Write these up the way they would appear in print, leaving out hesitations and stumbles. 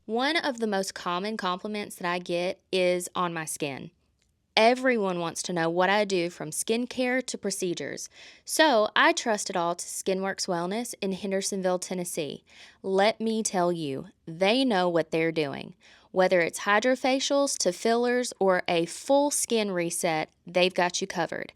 One of the most common compliments that I get is on my skin. Everyone wants to know what I do from skincare to procedures. So I trust it all to Skinworks Wellness in Hendersonville, Tennessee. Let me tell you, they know what they're doing. Whether it's hydrofacials to fillers or a full skin reset, they've got you covered.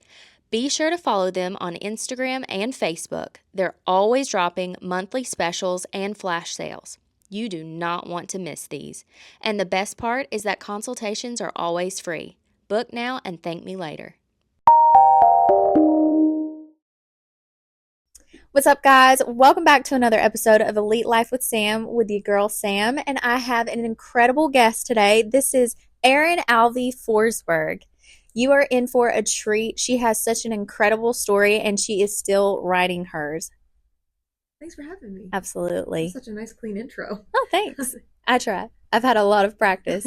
Be sure to follow them on Instagram and Facebook. They're always dropping monthly specials and flash sales. You do not want to miss these. And the best part is that consultations are always free. Book now and thank me later. What's up, guys? Welcome back to another episode of Elite Life with Sam with your girl Sam, and I have an incredible guest today. This is Erin Alvey Forsberg. You are in for a treat. She has such an incredible story, and she is still writing hers. Thanks for having me. Absolutely. That's such a nice, clean intro. Oh, thanks. I try. I've had a lot of practice.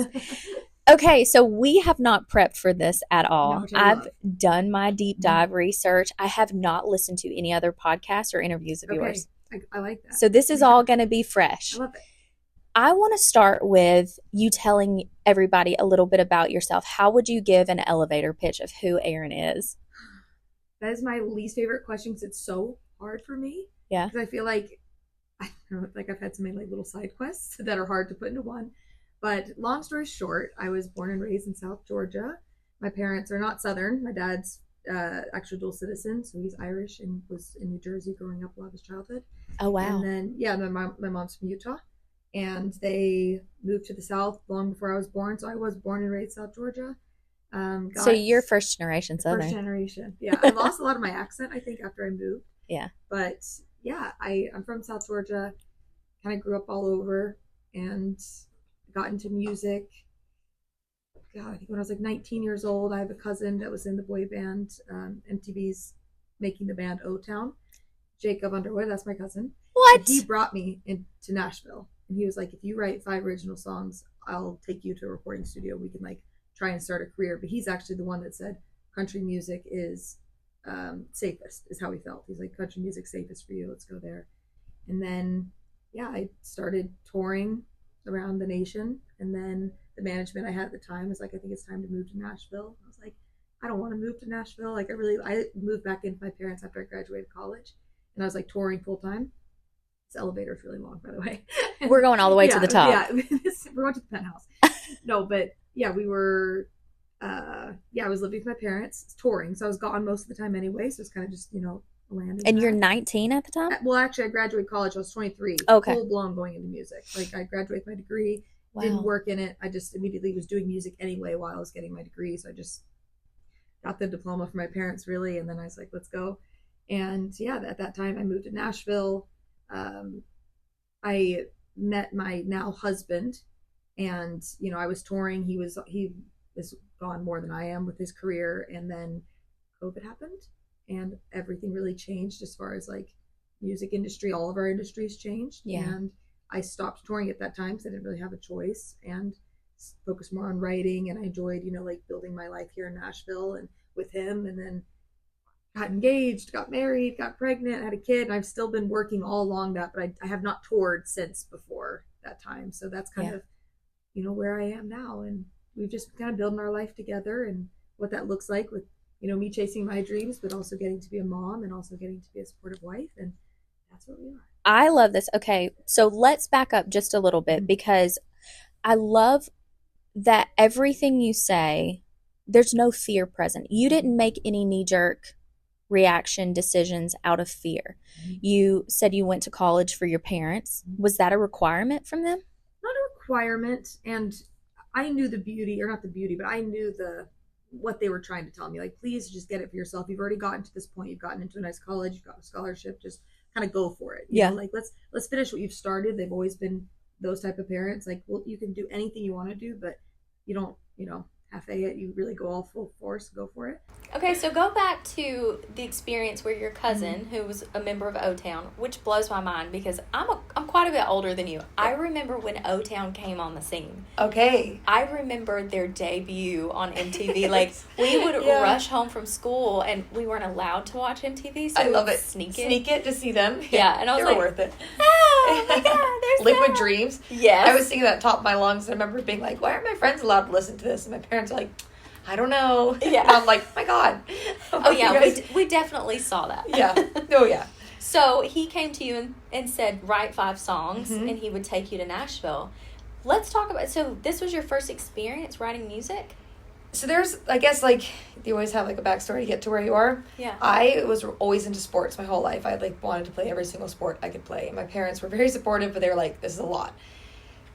Okay, so we have not prepped for this at all. No, I've done my deep dive research. I have not listened to any other podcasts or interviews of yours. I like that. So this is all going to be fresh. I love it. I want to start with you telling everybody a little bit about yourself. How would you give an elevator pitch of who Erin is? That is my least favorite question because it's so hard for me. Yeah. Because I feel like, I don't know, like I've had so many like little side quests that are hard to put into one. But long story short, I was born and raised in South Georgia. My parents are not Southern. My dad's actually dual citizen, so he's Irish and was in New Jersey growing up a lot of his childhood. Oh, wow. And then, my mom's from Utah. And they moved to the South long before I was born. So I was born and raised South Georgia. So you're first generation Southern. First generation. Yeah. I lost a lot of my accent, I think, after I moved. Yeah. But yeah, I'm from South Georgia, kind of grew up all over and got into music. God, I think when I was like 19 years old, I have a cousin that was in the boy band, MTV's making the band O-Town. Jacob Underwood, that's my cousin. What? And he brought me into Nashville. And he was like, if you write 5 original songs, I'll take you to a recording studio. We can like try and start a career. But he's actually the one that said country music is safest, is how he felt. He's like, country music safest for you. Let's go there. And then, yeah, I started touring around the nation. And then the management I had at the time was like, I think it's time to move to Nashville. I was like, I don't want to move to Nashville. Like I moved back in with my parents after I graduated college. And I was like touring full time. This elevator is really long, by the way. We're going all the way to the top. Yeah, we're going to the penthouse. No, but yeah, we were, I was living with my parents, touring. So I was gone most of the time anyway. So it's kind of just, landing. And you're 19 at the time? Well, actually, I graduated college. I was 23. Okay. Full blown going into music. Like I graduated my degree, didn't work in it. I just immediately was doing music anyway while I was getting my degree. So I just got the diploma from my parents, really. And then I was like, let's go. And yeah, at that time I moved to Nashville. I met my now husband, and I was touring. He was gone more than I am with his career, and then COVID happened, and everything really changed as far as like music industry. All of our industries changed, and I stopped touring at that time because I didn't really have a choice and focused more on writing. And I enjoyed, like building my life here in Nashville and with him, and then got engaged, got married, got pregnant, had a kid, and I've still been working all along that, but I have not toured since before that time. So that's kind of, where I am now. And we've just kind of building our life together and what that looks like with, me chasing my dreams, but also getting to be a mom and also getting to be a supportive wife. And that's what we are. I love this. Okay, so let's back up just a little bit because I love that everything you say, there's no fear present. You didn't make any knee-jerk reaction decisions out of fear. You said you went to college for your parents. Was that a requirement from them? Not a requirement, and I knew the beauty, or not the beauty, but I knew what they were trying to tell me. Like, please just get it for yourself. You've already gotten to this point. You've gotten into a nice college. You've got a scholarship. Just kind of go for it. You know, like let's finish what you've started. They've always been those type of parents. Like, well, you can do anything you want to do, but you don't, half-a it. You really go all full force, go for it. Okay, so go back to the experience where your cousin, who was a member of O-Town, which blows my mind because I'm quite a bit older than you. I remember when O-Town came on the scene. Okay. I remember their debut on MTV. Like, we would rush home from school, and we weren't allowed to watch MTV, so I love it. Sneak it. Sneak it to see them. Yeah, and I was like, worth it. Oh my God, there's Liquid that. Dreams. Yes. I was singing that top of my lungs, and I remember being like, why aren't my friends allowed to listen to this? And my parents are like, I don't know. Yeah. And I'm like, my God. Oh yeah, we definitely saw that. Yeah. Oh yeah. So he came to you and said, write 5 songs, Mm-hmm. and he would take you to Nashville. Let's talk about, so this was your first experience writing music? So there's, I guess, like, you always have, like, a backstory to get to where you are. Yeah. I was always into sports my whole life. I, like, wanted to play every single sport I could play. And my parents were very supportive, but they were like, this is a lot.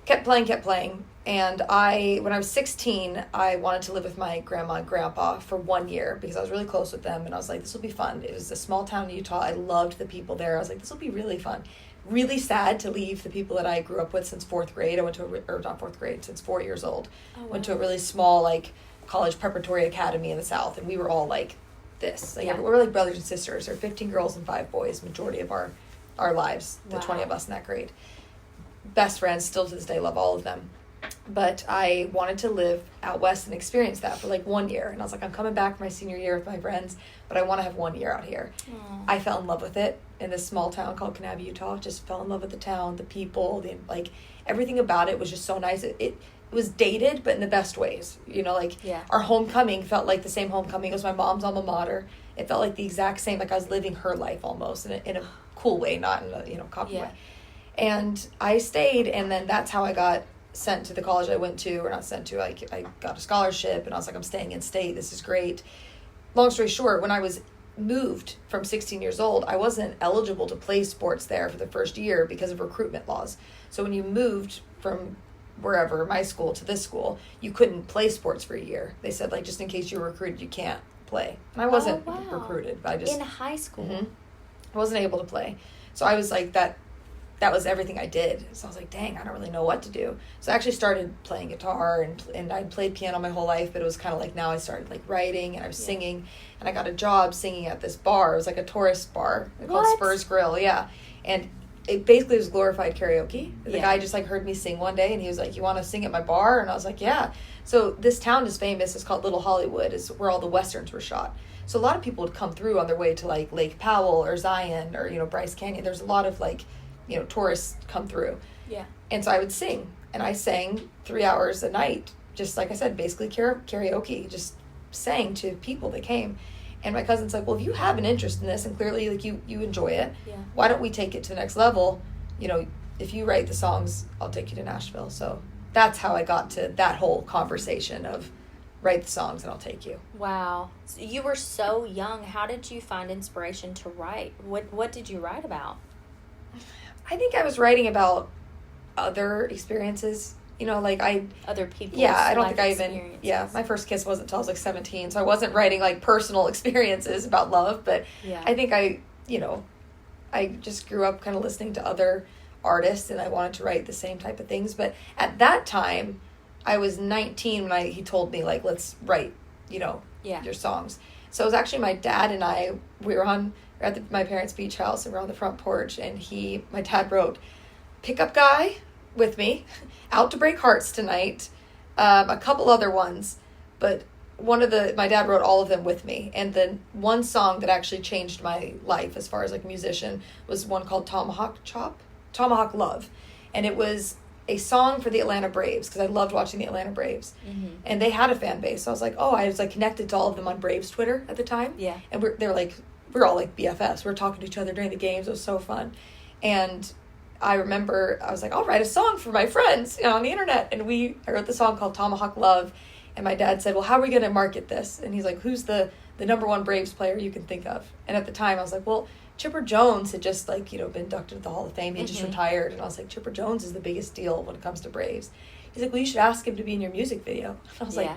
Kept playing. And when I was 16, I wanted to live with my grandma and grandpa for 1 year because I was really close with them. And I was like, this will be fun. It was a small town in Utah. I loved the people there. I was like, this will be really fun. Really sad to leave the people that I grew up with since 4th grade. I went to not 4th grade, since 4 years old. Oh, wow. Went to a really small, like, college preparatory academy in the South, and we were all like this. Like, we were like brothers and sisters. There were 15 girls and 5 boys, majority of our lives, the 20 of us in that grade. Best friends, still to this day, love all of them. But I wanted to live out west and experience that for like 1 year. And I was like, I'm coming back for my senior year with my friends, but I want to have 1 year out here. Aww. I fell in love with it in this small town called Kanab, Utah. Just fell in love with the town, the people, like everything about it was just so nice. It was dated, but in the best ways. You know, like, our homecoming felt like the same homecoming as my mom's alma mater. It felt like the exact same, like I was living her life almost in a cool way, not in a, cocky way. And I stayed, and then that's how I got sent to the college I went to, or not sent to, I got a scholarship, and I was like, I'm staying in state, this is great. Long story short, when I was moved from 16 years old, I wasn't eligible to play sports there for the first year because of recruitment laws. So when you moved from wherever, my school to this school, you couldn't play sports for a year. They said, like, just in case you were recruited, you can't play. And I wasn't recruited, but I just... In high school? I wasn't able to play. So I was like, that was everything I did. So I was like, dang, I don't really know what to do. So I actually started playing guitar, and I'd played piano my whole life, but it was kind of like, now I started like writing, and I was singing, and I got a job singing at this bar. It was like a tourist bar called Spurs Grill, and it basically was glorified karaoke. The guy just like heard me sing one day, and he was like, you want to sing at my bar? And I was like, yeah. So this town is famous. It's called Little Hollywood. It's where all the Westerns were shot. So a lot of people would come through on their way to like Lake Powell or Zion or, Bryce Canyon. There's a lot of like, tourists come through. Yeah. And so I would sing, and I sang 3 hours a night, just like I said, basically karaoke, just sang to people that came. And my cousin's like, well, if you have an interest in this, and clearly like you enjoy it, why don't we take it to the next level? If you write the songs, I'll take you to Nashville. So that's how I got to that whole conversation of write the songs and I'll take you. Wow. So you were so young. How did you find inspiration to write? What did you write about? I think I was writing about other experiences, other people's I don't life think I even, my first kiss wasn't until I was like 17, so I wasn't writing like personal experiences about love, but I think I just grew up kind of listening to other artists, and I wanted to write the same type of things. But at that time, I was 19 when he told me, like, let's write, your songs. So it was actually my dad and I, we were at my parents' beach house, and we're on the front porch, and my dad wrote, "Pickup guy with me, out to break hearts tonight," a couple other ones, but my dad wrote all of them with me. And then one song that actually changed my life as far as like musician was one called Tomahawk Love. And it was a song for the Atlanta Braves, because I loved watching the Atlanta Braves. Mm-hmm. And they had a fan base. So I was like, I was like connected to all of them on Braves Twitter at the time. Yeah. And we're all like BFFs. We were talking to each other during the games. It was so fun. And I remember I was like, I'll write a song for my friends on the internet. And I wrote the song called Tomahawk Love. And my dad said, well, how are we going to market this? And he's like, who's the number one Braves player you can think of? And at the time I was like, well, Chipper Jones had just been inducted to the Hall of Fame. He had just retired. And I was like, Chipper Jones is the biggest deal when it comes to Braves. He's like, well, you should ask him to be in your music video. And I was like,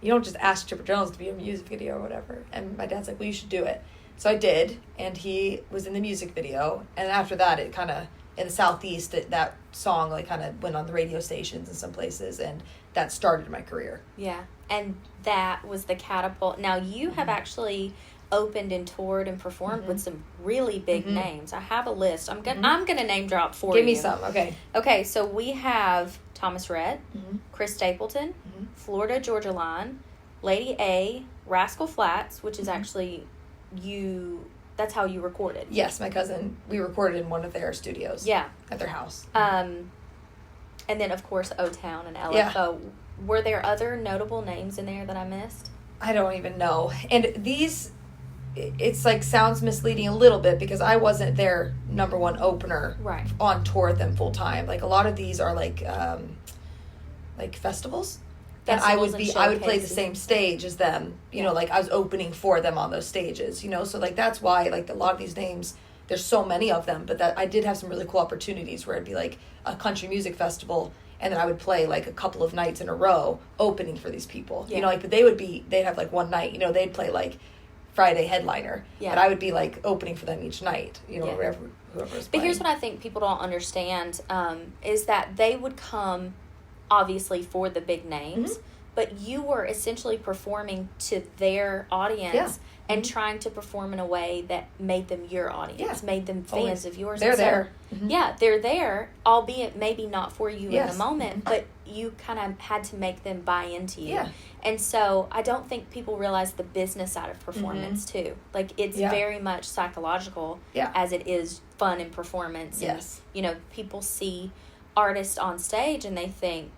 you don't just ask Chipper Jones to be in a music video or whatever. And my dad's like, well, you should do it. So I did, and he was in the music video. And after that, it kind of, in the Southeast, that song kind of went on the radio stations in some places, and that started my career. Yeah, and that was the catapult. Now, you have actually opened and toured and performed with some really big names. I have a list. I'm gonna name drop for you. Give me some, okay. Okay, so we have Thomas Rhett, Chris Stapleton, Florida Georgia Line, Lady A, Rascal Flatts, which is actually you that's how you recorded. Yes, my cousin, we recorded in one of their studios. Yeah. At their house. And then, of course, O-Town and LFO. Yeah. Were there other notable names in there that I missed? I don't even know. And these, it's like sounds misleading a little bit because I wasn't their number one opener on tour with them full time. Like a lot of these are like festivals. And I would play the same stage as them, you know, like I was opening for them on those stages, you know, so like that's why like a lot of these names, there's so many of them, but that I did have some really cool opportunities where it'd be like a country music festival and then I would play like a couple of nights in a row opening for these people, you know, like, but they'd have like one night, you know, they'd play like Friday headliner, and I would be like opening for them each night, you know, whoever was playing. But here's what I think people don't understand, is that they would come obviously for the big names, but you were essentially performing to their audience and trying to perform in a way that made them your audience, made them fans of yours. They're there. Yeah, they're there, albeit maybe not for you in the moment, but you kind of had to make them buy into you. Yeah. And so I don't think people realize the business side of performance too. Like it's very much psychological as it is fun and performance. Yes. And, you know, people see artists on stage and they think,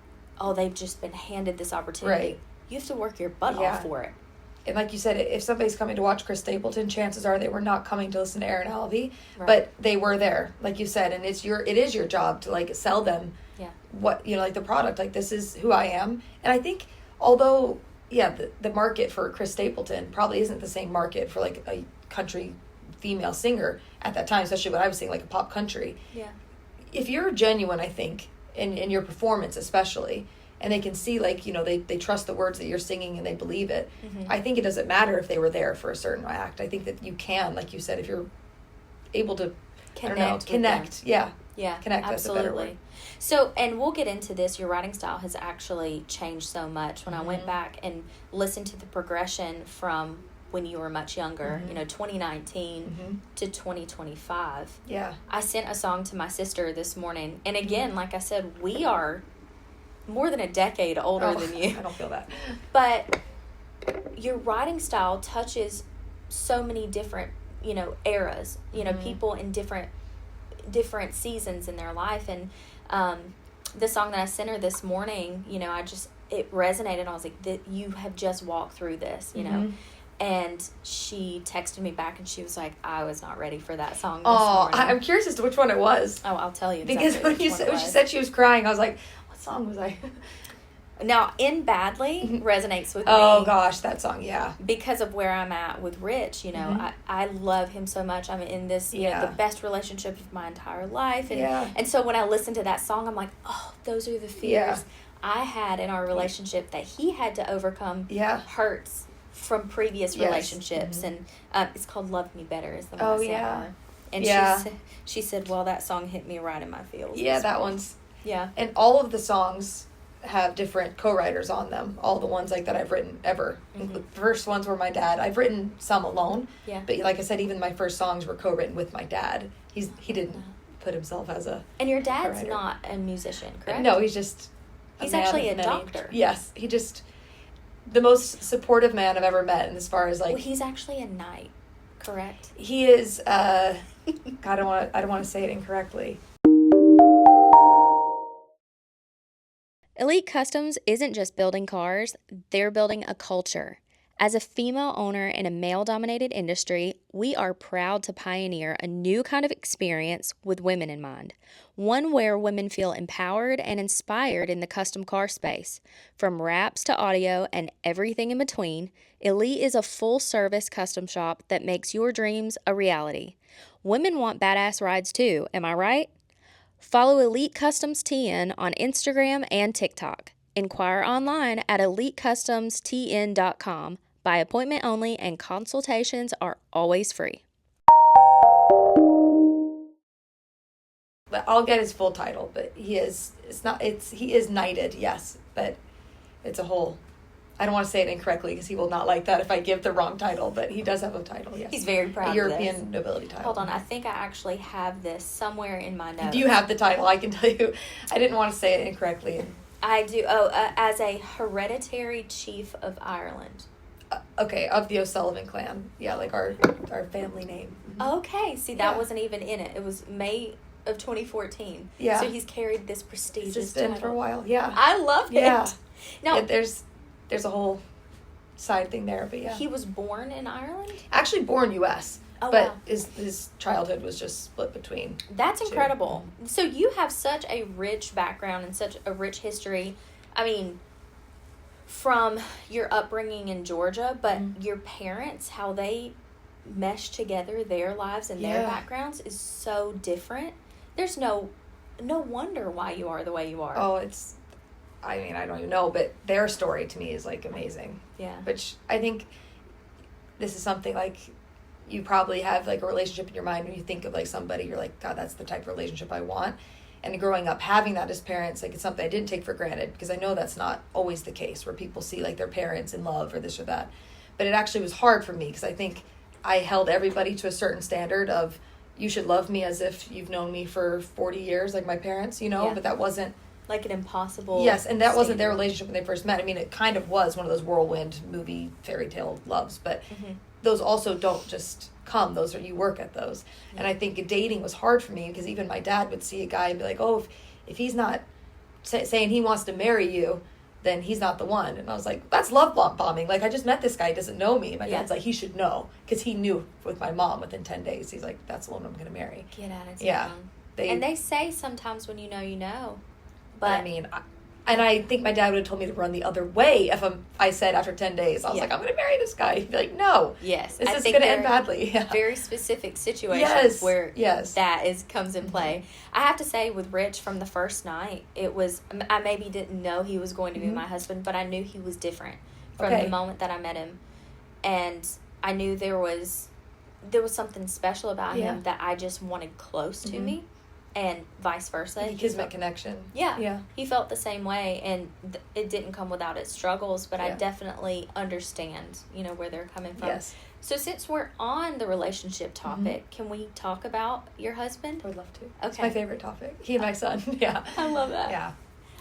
oh, they've just been handed this opportunity. Right. You have to work your butt off for it. And like you said, if somebody's coming to watch Chris Stapleton, chances are they were not coming to listen to Erin Alvey, but they were there, like you said, and it is your job to like sell them what, you know, like the product, like this is who I am. And I think although, the market for Chris Stapleton probably isn't the same market for like a country female singer at that time, especially what I was saying, like a pop country. Yeah. If you're genuine, I think, in your performance especially, and they can see like, you know, they trust the words that you're singing and they believe it. I think it doesn't matter if they were there for a certain act. I think that you can, like you said, if you're able to connect. Connect, absolutely. That's a better word. So, and we'll get into this, your writing style has actually changed so much. When I went back and listened to the progression from when you were much younger, you know, 2019 to 2025. Yeah. I sent a song to my sister this morning. And again, like I said, we are more than a decade older than you. I don't feel that. But your writing style touches so many different, you know, eras, you know, people in different seasons in their life. And the song that I sent her this morning, you know, it resonated. I was like, you have just walked through this, you know. And she texted me back and she was like, I was not ready for that song this morning. I'm curious as to which one it was. Oh, I'll tell you. Because when she said she was crying, I was like, what song was I? Now, In Badly resonates with me. Oh, gosh, that song, yeah. Because of where I'm at with Rich, you know, I love him so much. I'm in this, you know, the best relationship of my entire life. And so when I listen to that song, I'm like, oh, those are the fears I had in our relationship that he had to overcome hurts from previous relationships. And it's called Love Me Better is the one I sent her. And she said, well, that song hit me right in my feels. Yeah, that one's... Yeah. And all of the songs have different co-writers on them. All the ones like that I've written ever. The first ones were my dad. I've written some alone. Yeah. But like I said, even my first songs were co-written with my dad. He didn't put himself as a... And your dad's not a musician, correct? No, he's just... He's actually a doctor. Yes. He just... The most supportive man I've ever met, and as far as like... Well, he's actually a knight, correct? He is, God, I don't want to say it incorrectly. Elite Customs isn't just building cars, they're building a culture. As a female owner in a male-dominated industry, we are proud to pioneer a new kind of experience with women in mind. One where women feel empowered and inspired in the custom car space. From wraps to audio and everything in between, Elite is a full-service custom shop that makes your dreams a reality. Women want badass rides too, am I right? Follow Elite Customs TN on Instagram and TikTok. Inquire online at elitecustomstn.com. By appointment only, and consultations are always free. I'll get his full title, but he is knighted, yes, but it's a whole... I don't want to say it incorrectly because he will not like that if I give the wrong title, but he does have a title, yes. He's very proud of this. European nobility title. Hold on, I think I actually have this somewhere in my notes. Do you have the title? I can tell you. I didn't want to say it incorrectly. I do. As a hereditary chief of Ireland. Okay, of the O'Sullivan clan. Yeah, like our family name. Okay, see, that Yeah. wasn't even in it. It was May of 2014. Yeah. So he's carried this It's prestigious just been title. for a while. Yeah. I love Yeah. it. Now, Yeah, there's a whole side thing there, but yeah. he was born in Ireland? Actually born U.S., Oh, but wow. his childhood was just split between. That's two. incredible. So you have such a rich background and such a rich history. I mean, from your upbringing in Georgia, but your parents, how they mesh together their lives and their Yeah. backgrounds is so different. There's no wonder why you are the way you are. Oh, I mean, I don't even know, but their story to me is like amazing. Yeah. Which I think this is something like you probably have like a relationship in your mind when you think of like somebody, you're like, God, that's the type of relationship I want. And growing up having that as parents, like it's something I didn't take for granted because I know that's not always the case where people see like their parents in love or this or that. But it actually was hard for me because I think I held everybody to a certain standard of you should love me as if you've known me for 40 years, like my parents, you know, Yeah. but that wasn't. Like an impossible. Yes, and that wasn't their standard. relationship when they first met. I mean, it kind of was one of those whirlwind movie fairy tale loves, but those also don't just come. Those are, you work at those. Yeah. And I think dating was hard for me because even my dad would see a guy and be like, oh, if he's not saying he wants to marry you, then he's not the one. And I was like, that's love bombing. Like, I just met this guy, he doesn't know me. My Yeah. dad's like, he should know because he knew with my mom within 10 days. He's like, that's the one I'm going to marry. Get out of town. Yeah. And they say sometimes when you know, you know. But I mean, I think my dad would have told me to run the other way if I said after 10 days, I was Yeah. like, I'm going to marry this guy. He'd be like, no. Yes. This I is think going to there end are badly. Yeah. very specific situations Yes, where yes. that comes in play. I have to say with Rich from the first night, it was, I maybe didn't know he was going to be my husband, but I knew he was different from Okay. the moment that I met him. And I knew there was something special about Yeah. him that I just wanted close to me, and vice versa. He Kismet felt- connection. Yeah. Yeah. He felt the same way, and it didn't come without its struggles, but I Yeah. definitely understand, where they're coming from. Yes. So since we're on the relationship topic, can we talk about your husband? I would love to. It's Okay. my favorite topic. He and my son. Yeah. I love that. Yeah.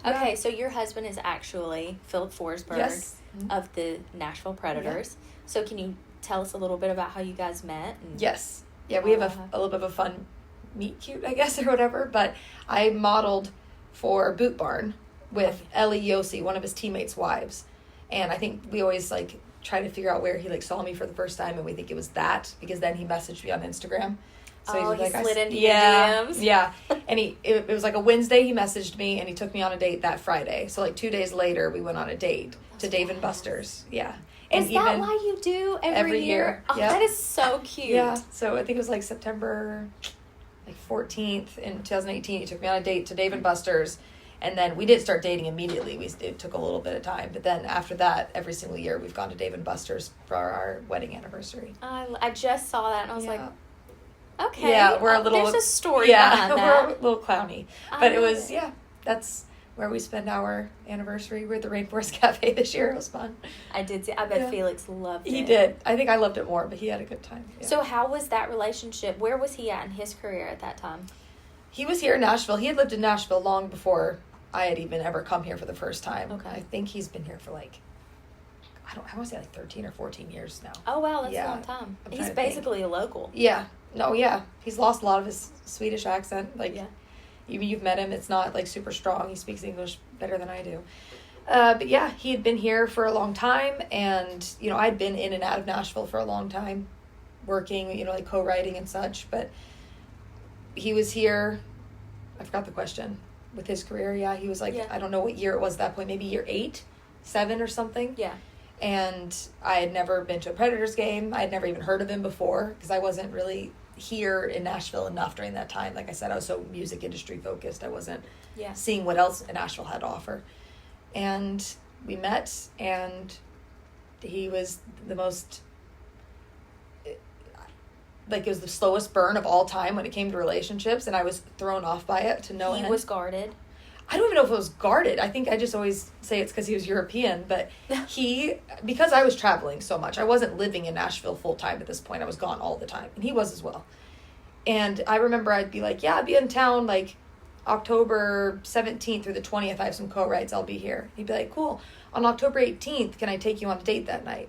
Okay, so your husband is actually Philip Forsberg Yes. of the Nashville Predators. So can you tell us a little bit about how you guys met? And Yes. Yeah, we have a little bit of a fun meet cute, I guess, or whatever. But I modeled for Boot Barn with Ellie Yossi, one of his teammates' wives. And I think we always like try to figure out where he like saw me for the first time, and we think it was that because then he messaged me on Instagram. So he slid into yeah, your DMs? Yeah. And it was like a Wednesday he messaged me and he took me on a date that Friday. So like 2 days later we went on a date to Dave and Buster's. Yeah. And Is that why you do every year? Oh, Yep. that is so cute. Yeah. So I think it was like September 14th in 2018. He took me on a date to Dave and Buster's. And then we did start dating immediately. It took a little bit of time. But then after that, every single year we've gone to Dave and Buster's for our wedding anniversary. I just saw that and I was like, okay. Yeah, we're a little. There's a story yeah, behind that. we're a little clowny, I but it love was it. That's where we spend our anniversary. We're at the Rainforest Cafe this year. It was fun. I did see. I bet Yeah. Felix loved it. He did. I think I loved it more, but he had a good time. Yeah. So how was that relationship? Where was he at in his career at that time? He was here in Nashville. He had lived in Nashville long before I had even ever come here for the first time. Okay. I think he's been here for I want to say 13 or 14 years now. Oh wow, that's a Yeah. long time. I'm He's trying to think. basically a local. Yeah. No, yeah. He's lost a lot of his Swedish accent. Yeah. Even you've met him, it's not super strong. He speaks English better than I do. But yeah, he had been here for a long time, and I'd been in and out of Nashville for a long time, working, co-writing and such. But he was here. I forgot the question. With his career, yeah, he was I don't know what year it was at that point, maybe year 8, 7 or something. Yeah. And I had never been to a Predators game. I had never even heard of him before because I wasn't really here in Nashville enough during that time. Like I said, I was so music industry focused. I wasn't seeing what else Nashville had to offer. And we met, and he was the most, it was the slowest burn of all time when it came to relationships, and I was thrown off by it to no end. He was guarded. I don't even know if it was guarded. I think I just always say it's because he was European, but because I was traveling so much, I wasn't living in Nashville full time at this point. I was gone all the time, and he was as well. And I remember I'd be like, I'll be in town October 17th through the 20th. I have some co-writes. I'll be here. He'd be like, cool. On October 18th, can I take you on a date that night?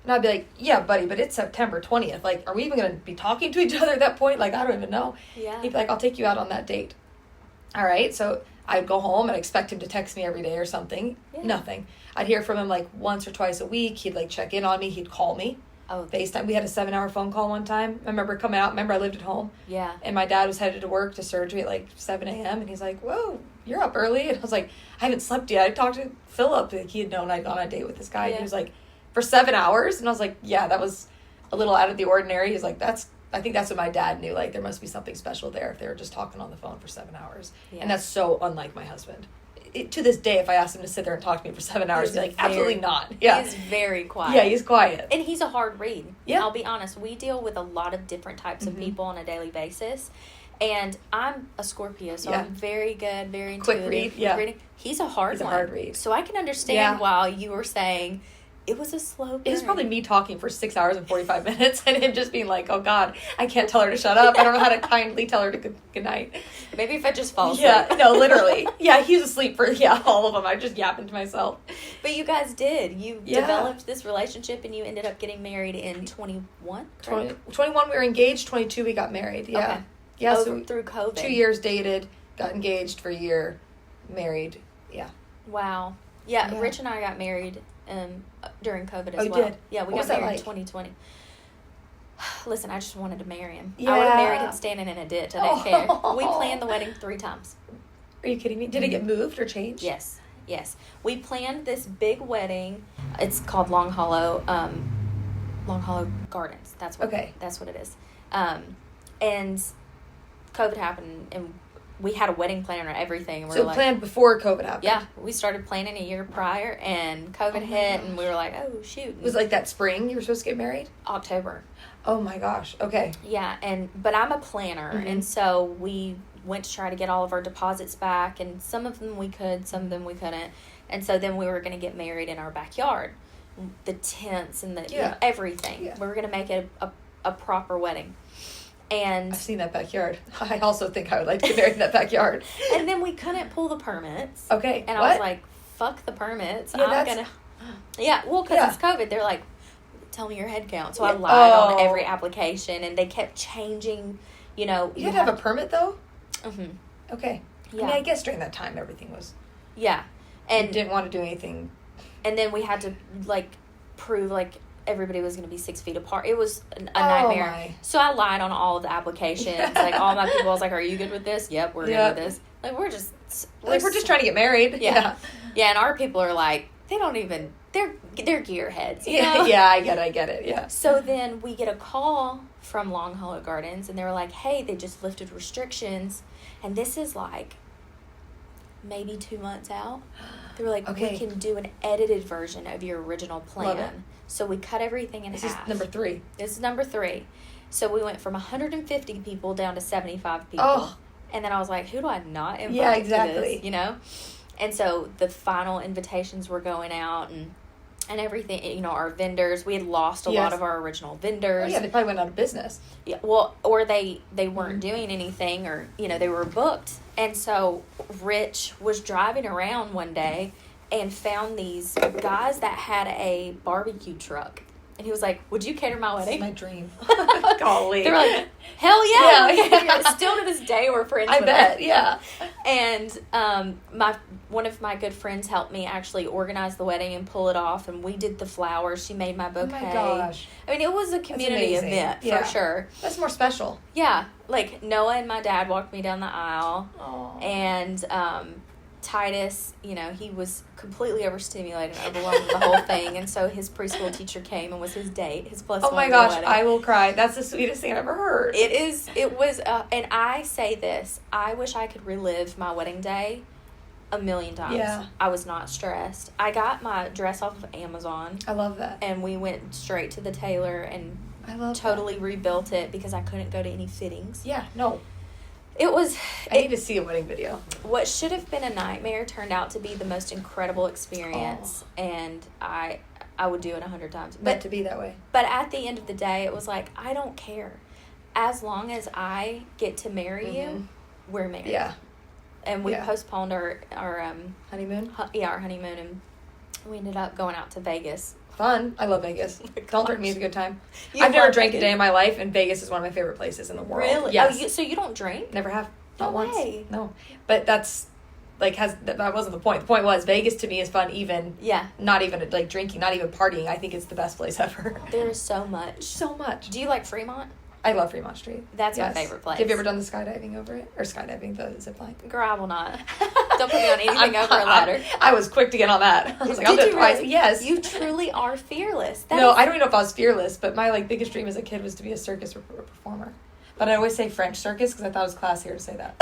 And I'd be like, yeah, buddy, but it's September 20th. Like, are we even going to be talking to each other at that point? Like, I don't even know. Yeah. He'd be like, I'll take you out on that date. All right. So I'd go home and expect him to text me every day or something. Yeah. Nothing. I'd hear from him like once or twice a week. He'd like check in on me. He'd call me. Oh. FaceTime. We had a 7-hour phone call one time. I remember coming out. Remember I lived at home. Yeah. And my dad was headed to work to surgery at like 7 a.m. And he's like, whoa, you're up early. And I was like, I haven't slept yet. I talked to Philip. Like, he had known I'd gone on a date with this guy. Yeah. And he was like, for 7 hours? And I was like, yeah, that was a little out of the ordinary. He's like, I think that's what my dad knew. Like, there must be something special there if they were just talking on the phone for 7 hours. Yeah. And that's so unlike my husband. To this day, if I asked him to sit there and talk to me for 7 hours, he'd be like, absolutely not. Yeah. He's very quiet. Yeah, he's quiet. And he's a hard read. Yeah. I'll be honest. We deal with a lot of different types of people on a daily basis. And I'm a Scorpio, so I'm very good, very intuitive. Quick read, yeah. Reading. He's a hard one. He's a hard read. So I can understand why you were saying it was a slow burn. It was probably me talking for 6 hours and 45 minutes and him just being like, oh, God, I can't tell her to shut up. I don't know how to kindly tell her to good night. Maybe if I just fall asleep. Yeah, no, literally. Yeah, he was asleep for, all of them. I just yapping to myself. But you guys did. You developed this relationship and you ended up getting married in 21? 21 we were engaged, 22 we got married. Yeah. Okay. Yeah, so so through COVID. 2 years dated, got engaged for a year, married. Yeah. Wow. Yeah, Yeah. Rich and I got married during COVID as you well. did? Yeah, we What was got that married like? in 2020. Listen, I just wanted to marry him. Yeah. I would have married him standing in a ditch. I didn't care. We planned the wedding 3 times. Are you kidding me? Did it get moved or changed? Yes. We planned this big wedding. It's called Long Hollow Gardens. That's what it is. And COVID happened, and we had a wedding planner and everything. And we So were like, planned before COVID happened? yeah, we started planning a year prior, and COVID hit, and we were like, oh, shoot. It was like that spring you were supposed to get married? October. Oh, my gosh. Okay. Yeah, but I'm a planner, and so we went to try to get all of our deposits back, and some of them we could, some of them we couldn't. And so then we were going to get married in our backyard. The tents and everything. Yeah. We were going to make it a proper wedding. And I've seen that backyard. I also think I would like to get married in that backyard. And then we couldn't pull the permits. Okay. And I was like, fuck the permits. Yeah, I'm going to... Yeah, well, because it's COVID. They're like, tell me your head count. So I lied on every application, and they kept changing, You had to have a permit, though? Mm-hmm. Okay. Yeah. I mean, I guess during that time, everything was... Yeah. And you didn't want to do anything... And then we had to, prove, everybody was going to be 6 feet apart. It was a nightmare. My. So I lied on all of the applications. All my people, I was like, are you good with this? Yep, we're good with this. We're just trying to get married. Yeah. Yeah, and our people are like, they don't even, they're gearheads. Yeah, I get it, yeah. So then we get a call from Long Hollow Gardens, and they were like, hey, they just lifted restrictions, and this is maybe 2 months out. They were like, we can do an edited version of your original plan. Love it. So we cut everything in half. This is number 3. This is number 3. So we went from 150 people down to 75 people. Oh. And then I was like, who do I not invite Yeah, exactly. to this, And so the final invitations were going out and everything, our vendors. We had lost a lot of our original vendors. Oh, yeah, they probably went out of business. Yeah, well, or they weren't doing anything, or, they were booked. And so Rich was driving around one day and found these guys that had a barbecue truck. And he was like, would you cater my wedding? This is my dream. Golly. They were like, hell yeah. Still to this day, we're friends I with bet, them. yeah. And one of my good friends helped me actually organize the wedding and pull it off. And we did the flowers. She made my bouquet. Oh, my gosh. I mean, it was a community event, for sure. That's more special. Yeah. Noah and my dad walked me down the aisle. Aww. And Titus, he was completely overstimulated and overwhelmed with the whole thing. And so his preschool teacher came and was his date, his plus one. Oh my gosh, wedding. I will cry. That's the sweetest thing I've ever heard. It was, and I say this, I wish I could relive my wedding day 1,000,000 times. Yeah. I was not stressed. I got my dress off of Amazon. I love that. And we went straight to the tailor and I love totally rebuilt it because I couldn't go to any fittings. Yeah, no. It was... I need to see a wedding video. What should have been a nightmare turned out to be the most incredible experience, and I would do it 100 times. Meant to be that way. But at the end of the day, it was like, I don't care. As long as I get to marry you, we're married. Yeah. And we postponed our honeymoon? Our honeymoon, and we ended up going out to Vegas Fun. I love Vegas. Don't drink me is a good time. You I've never love drank Vegas? a day in my life, and Vegas is one of my favorite places in the world. Really? Yes. Oh, so you don't drink? Never have. No Not once. way. No. But that's, like, that wasn't the point. The point was Vegas to me is fun, even Yeah. not even, like, drinking, not even partying. I think it's the best place ever. There is so much. So much. Do you like Fremont? I love Fremont Street. That's my Yes. favorite place. Have you ever done the skydiving over it? Or skydiving, the zip line? Girl, I will not. Don't put me on anything over a ladder. I was quick to get on that. I was like, I'll do Did it you twice. really? Yes. You truly are fearless. No, I don't even know if I was fearless, but my, like, biggest dream as a kid was to be a circus performer. But I always say French circus because I thought it was classier to say that.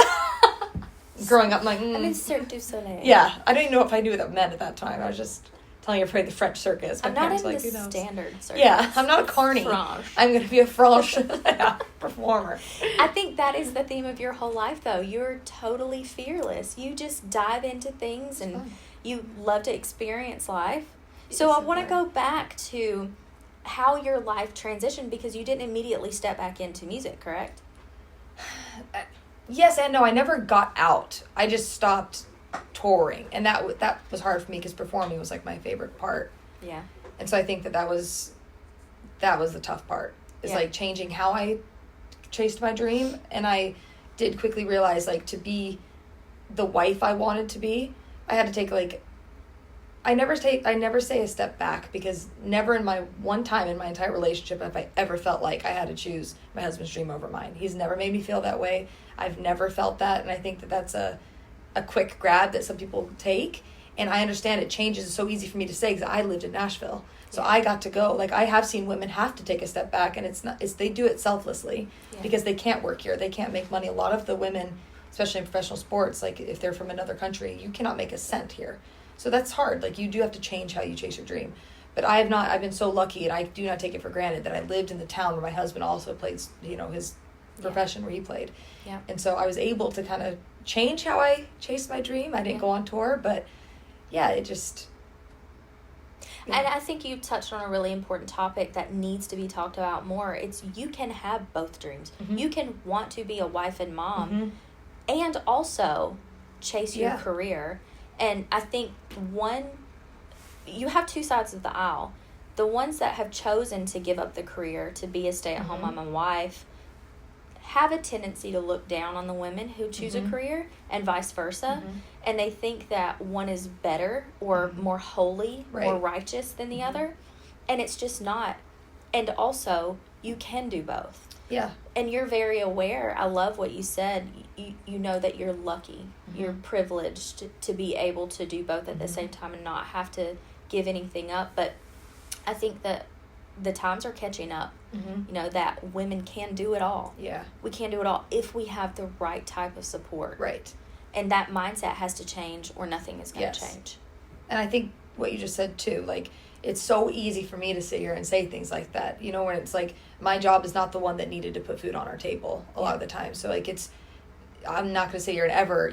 Growing up, I'm like, I'm in Cirque du Soleil. Yeah, I didn't even know if I knew what that meant at that time. I was just telling everybody the French circus. My I'm not parents in were like, the who knows? standard circus. Yeah, I'm not a carny. Franche. I'm going to be a French performer. I think that is the theme of your whole life, though. You're totally fearless. You just dive into things and fun. you love to experience life. Yes, So I I want to would. go back to how your life transitioned because you didn't immediately step back into music, correct? Yes and no. I never got out. I just stopped touring, and that was hard for me because performing was like my favorite part. Yeah. And so I think that was the tough part. Is Yeah. like changing how I chased my dream, and I did quickly realize like to be the wife I wanted to be, I had to take like I never say a step back because never in my one time in my entire relationship have I ever felt like I had to choose my husband's dream over mine. He's never made me feel that way. I've never felt that, and I think that that's a quick grab that some people take. And I understand it changes. It's so easy for me to say because I lived in Nashville, so I got to go. Like I have seen women have to take a step back, and they do it selflessly because they can't work here, they can't make money. A lot of the women, especially in professional sports, like if they're from another country, you cannot make a cent here. So that's hard. Like you do have to change how you chase your dream. But I have not. I've been so lucky, and I do not take it for granted that I lived in the town where my husband also played. His profession where he played. Yeah. And so I was able to kind of change how I chased my dream. I didn't go on tour, but yeah, it just. Yeah. And I think you touched on a really important topic that needs to be talked about more. It's you can have both dreams. Mm-hmm. You can want to be a wife and mom Mm-hmm. and also chase your Yeah. career. And I think you have two sides of the aisle. The ones that have chosen to give up the career to be a stay-at-home Mm-hmm. mom and wife have a tendency to look down on the women who choose Mm-hmm. a career and vice versa. Mm-hmm. And they think that one is better or more holy, more Right. righteous than the other. And it's just not. And also, you can do both. Yeah. And you're very aware. I love what you said. You know that you're lucky. Mm-hmm. You're privileged to be able to do both at the same time and not have to give anything up. But I think that the times are catching up. Mm-hmm. You know, that women can do it all. Yeah. We can do it all if we have the right type of support. Right. And that mindset has to change or nothing is going to Yes. change. And I think what you just said too, like it's so easy for me to sit here and say things like that, when it's like my job is not the one that needed to put food on our table a lot of the time. So like I'm not going to sit here and ever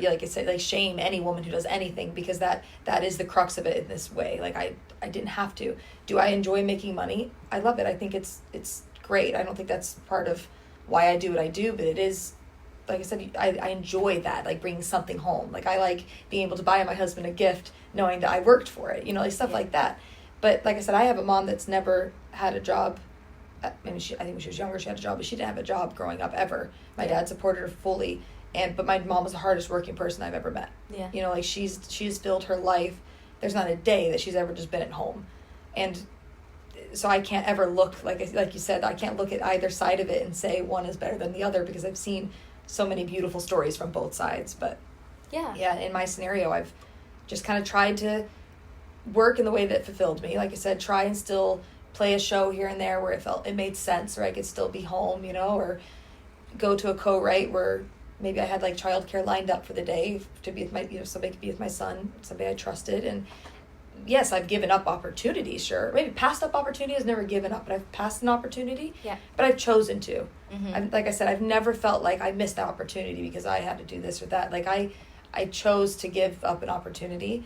shame any woman who does anything because that is the crux of it in this way. Like I didn't have to. Do I enjoy making money? I love it. I think it's great. I don't think that's part of why I do what I do, but it is. Like I said, I enjoy that, like bringing something home. Like I like being able to buy my husband a gift knowing that I worked for it, like stuff like that. But like I said, I have a mom that's never had a job. I think when she was younger, she had a job, but she didn't have a job growing up ever. My dad supported her fully, but my mom was the hardest working person I've ever met. Yeah. Like she's filled her life. There's not a day that she's ever just been at home, and so I can't ever look like you said. I can't look at either side of it and say one is better than the other because I've seen so many beautiful stories from both sides. But yeah, in my scenario, I've just kind of tried to work in the way that fulfilled me. Like I said, try and still play a show here and there where it made sense, or I could still be home, or go to a co-write where maybe I had like childcare lined up for the day to be with my, somebody could be with my son, somebody I trusted. And yes, I've given up opportunities, sure. Maybe passed up opportunities, never given up, but I've passed an opportunity. Yeah. But I've chosen to. Mm-hmm. Like I said, I've never felt like I missed the opportunity because I had to do this or that. Like I chose to give up an opportunity,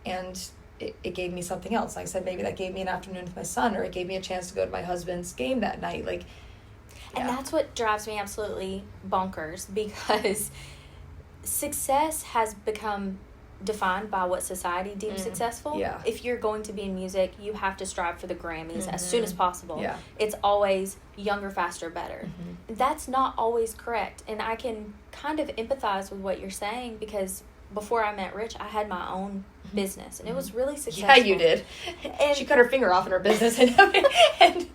and it gave me something else. Like I said, maybe that gave me an afternoon with my son, or it gave me a chance to go to my husband's game that night. Like, And that's what drives me absolutely bonkers because success has become defined by what society deems successful. Yeah. If you're going to be in music, you have to strive for the Grammys as soon as possible. Yeah. It's always younger, faster, better. That's not always correct. And I can kind of empathize with what you're saying, because before I met Rich, I had my own business, and it was really successful. Yeah, you did. And She cut her finger off in her business. And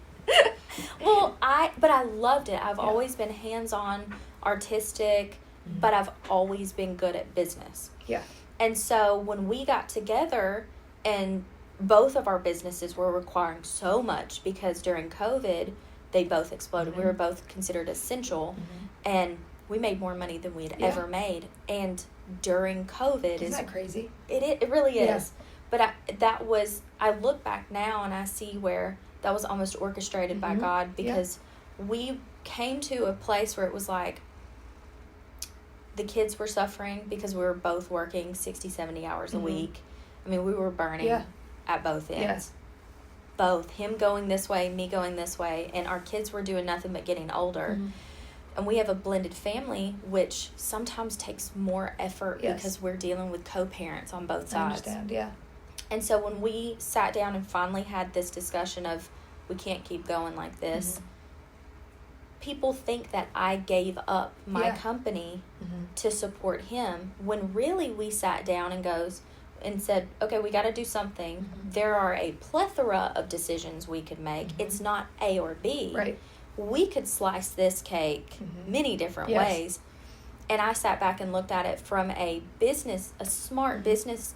well, but I loved it. I've always been hands-on, artistic, but I've always been good at business. Yeah. And so when we got together, and both of our businesses were requiring so much, because during COVID, they both exploded. We were both considered essential, and we made more money than we had ever made. And during COVID, Isn't that crazy? It really is. Yeah. But I look back now and I see where that was almost orchestrated by God, because we came to a place where it was like, the kids were suffering because we were both working 60, 70 hours a week. I mean, we were burning at both ends. Yes. Both. Him going this way, me going this way. And our kids were doing nothing but getting older. And we have a blended family, which sometimes takes more effort because we're dealing with co-parents on both sides. I understand, yeah. And so when we sat down and finally had this discussion of, we can't keep going like this, people think that I gave up my company to support him, when really we sat down and said, okay, we got to do something. There are a plethora of decisions we could make. It's not A or B. Right. We could slice this cake many different ways. And I sat back and looked at it from a smart business,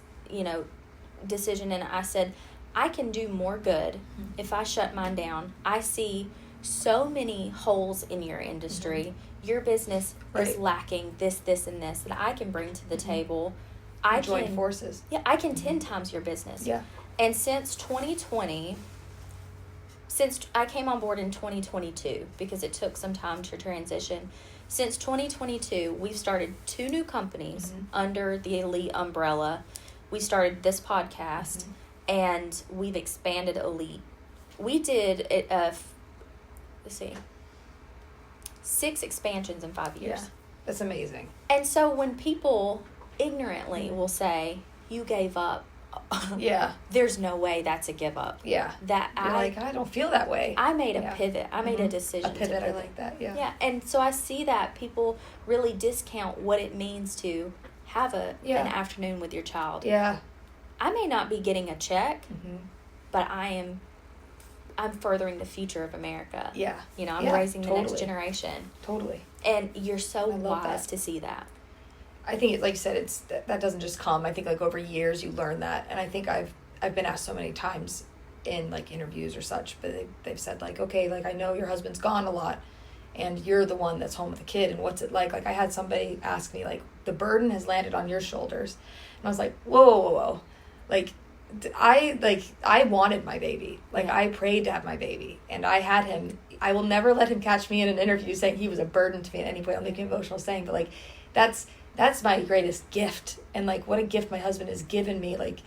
decision. And I said, I can do more good if I shut mine down. I see so many holes in your industry. Your business is lacking this, and this that I can bring to the table. I join can forces. Yeah, I can 10 times your business. Yeah. And since 2020, since I came on board in 2022, because it took some time to transition, since 2022, we've started 2 new companies under the Elite umbrella. We started this podcast, and we've expanded Elite. We did 6 expansions in 5 years. Yeah. That's amazing. And so when people ignorantly will say, you gave up, there's no way that's a give up. Yeah. I don't feel that way. I made a pivot. I made a decision. A pivot, to I like that, yeah. Yeah, and so I see that people really discount what it means to have an afternoon with your child. Yeah. I may not be getting a check, but I'm furthering the future of America. Yeah. I'm raising the next generation. Totally. And you're so wise to see that. I think, like you said, that doesn't just come. I think, like, over years you learn that. And I think I've been asked so many times in, like, interviews or such, but they've said, like, okay, like, I know your husband's gone a lot, and you're the one that's home with the kid, and what's it like? Like, I had somebody ask me, like, the burden has landed on your shoulders. And I was like, whoa. Like, I wanted my baby. Like, I prayed to have my baby, and I had him. I will never let him catch me in an interview saying he was a burden to me at any point. I'll make me emotional saying, but, like, that's my greatest gift. And, like, what a gift my husband has given me, like,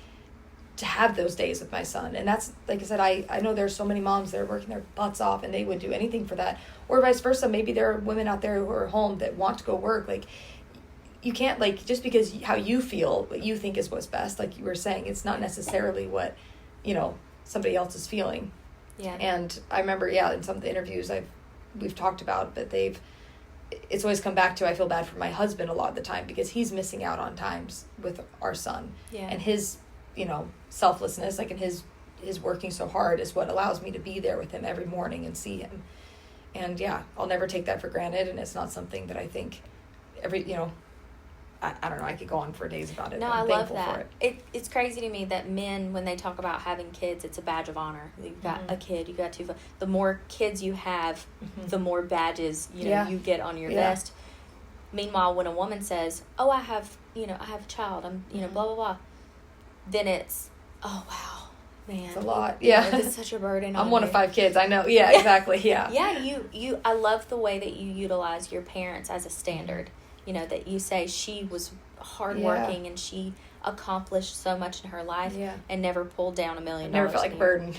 to have those days with my son. And that's, like I said, I know there's so many moms that are working their butts off, and they would do anything for that. Or vice versa, maybe there are women out there who are home that want to go work. Like, you can't, like, just because how you feel, what you think is what's best, like you were saying, it's not necessarily what, somebody else is feeling. Yeah. And I remember, in some of the interviews we've talked about, but it's always come back to, I feel bad for my husband a lot of the time, because he's missing out on times with our son. Yeah. And his, selflessness, like, and his working so hard is what allows me to be there with him every morning and see him. And I'll never take that for granted. And it's not something that I think I don't know, I could go on for days about it. No, I'm I love thankful that. for it. It's crazy to me that men, when they talk about having kids, it's a badge of honor. You've got a kid, you've got 2. The more kids you have, the more badges you get on your vest. Meanwhile, when a woman says, "Oh, I have a child," I'm blah blah blah, then it's, "Oh wow, man, it's a lot." Yeah, it's such a burden. I'm one of 5 kids. I know. Yeah, exactly. Yeah. You. I love the way that you utilize your parents as a standard. That you say she was hardworking and she accomplished so much in her life and never pulled down $1 million. Never felt like a burden.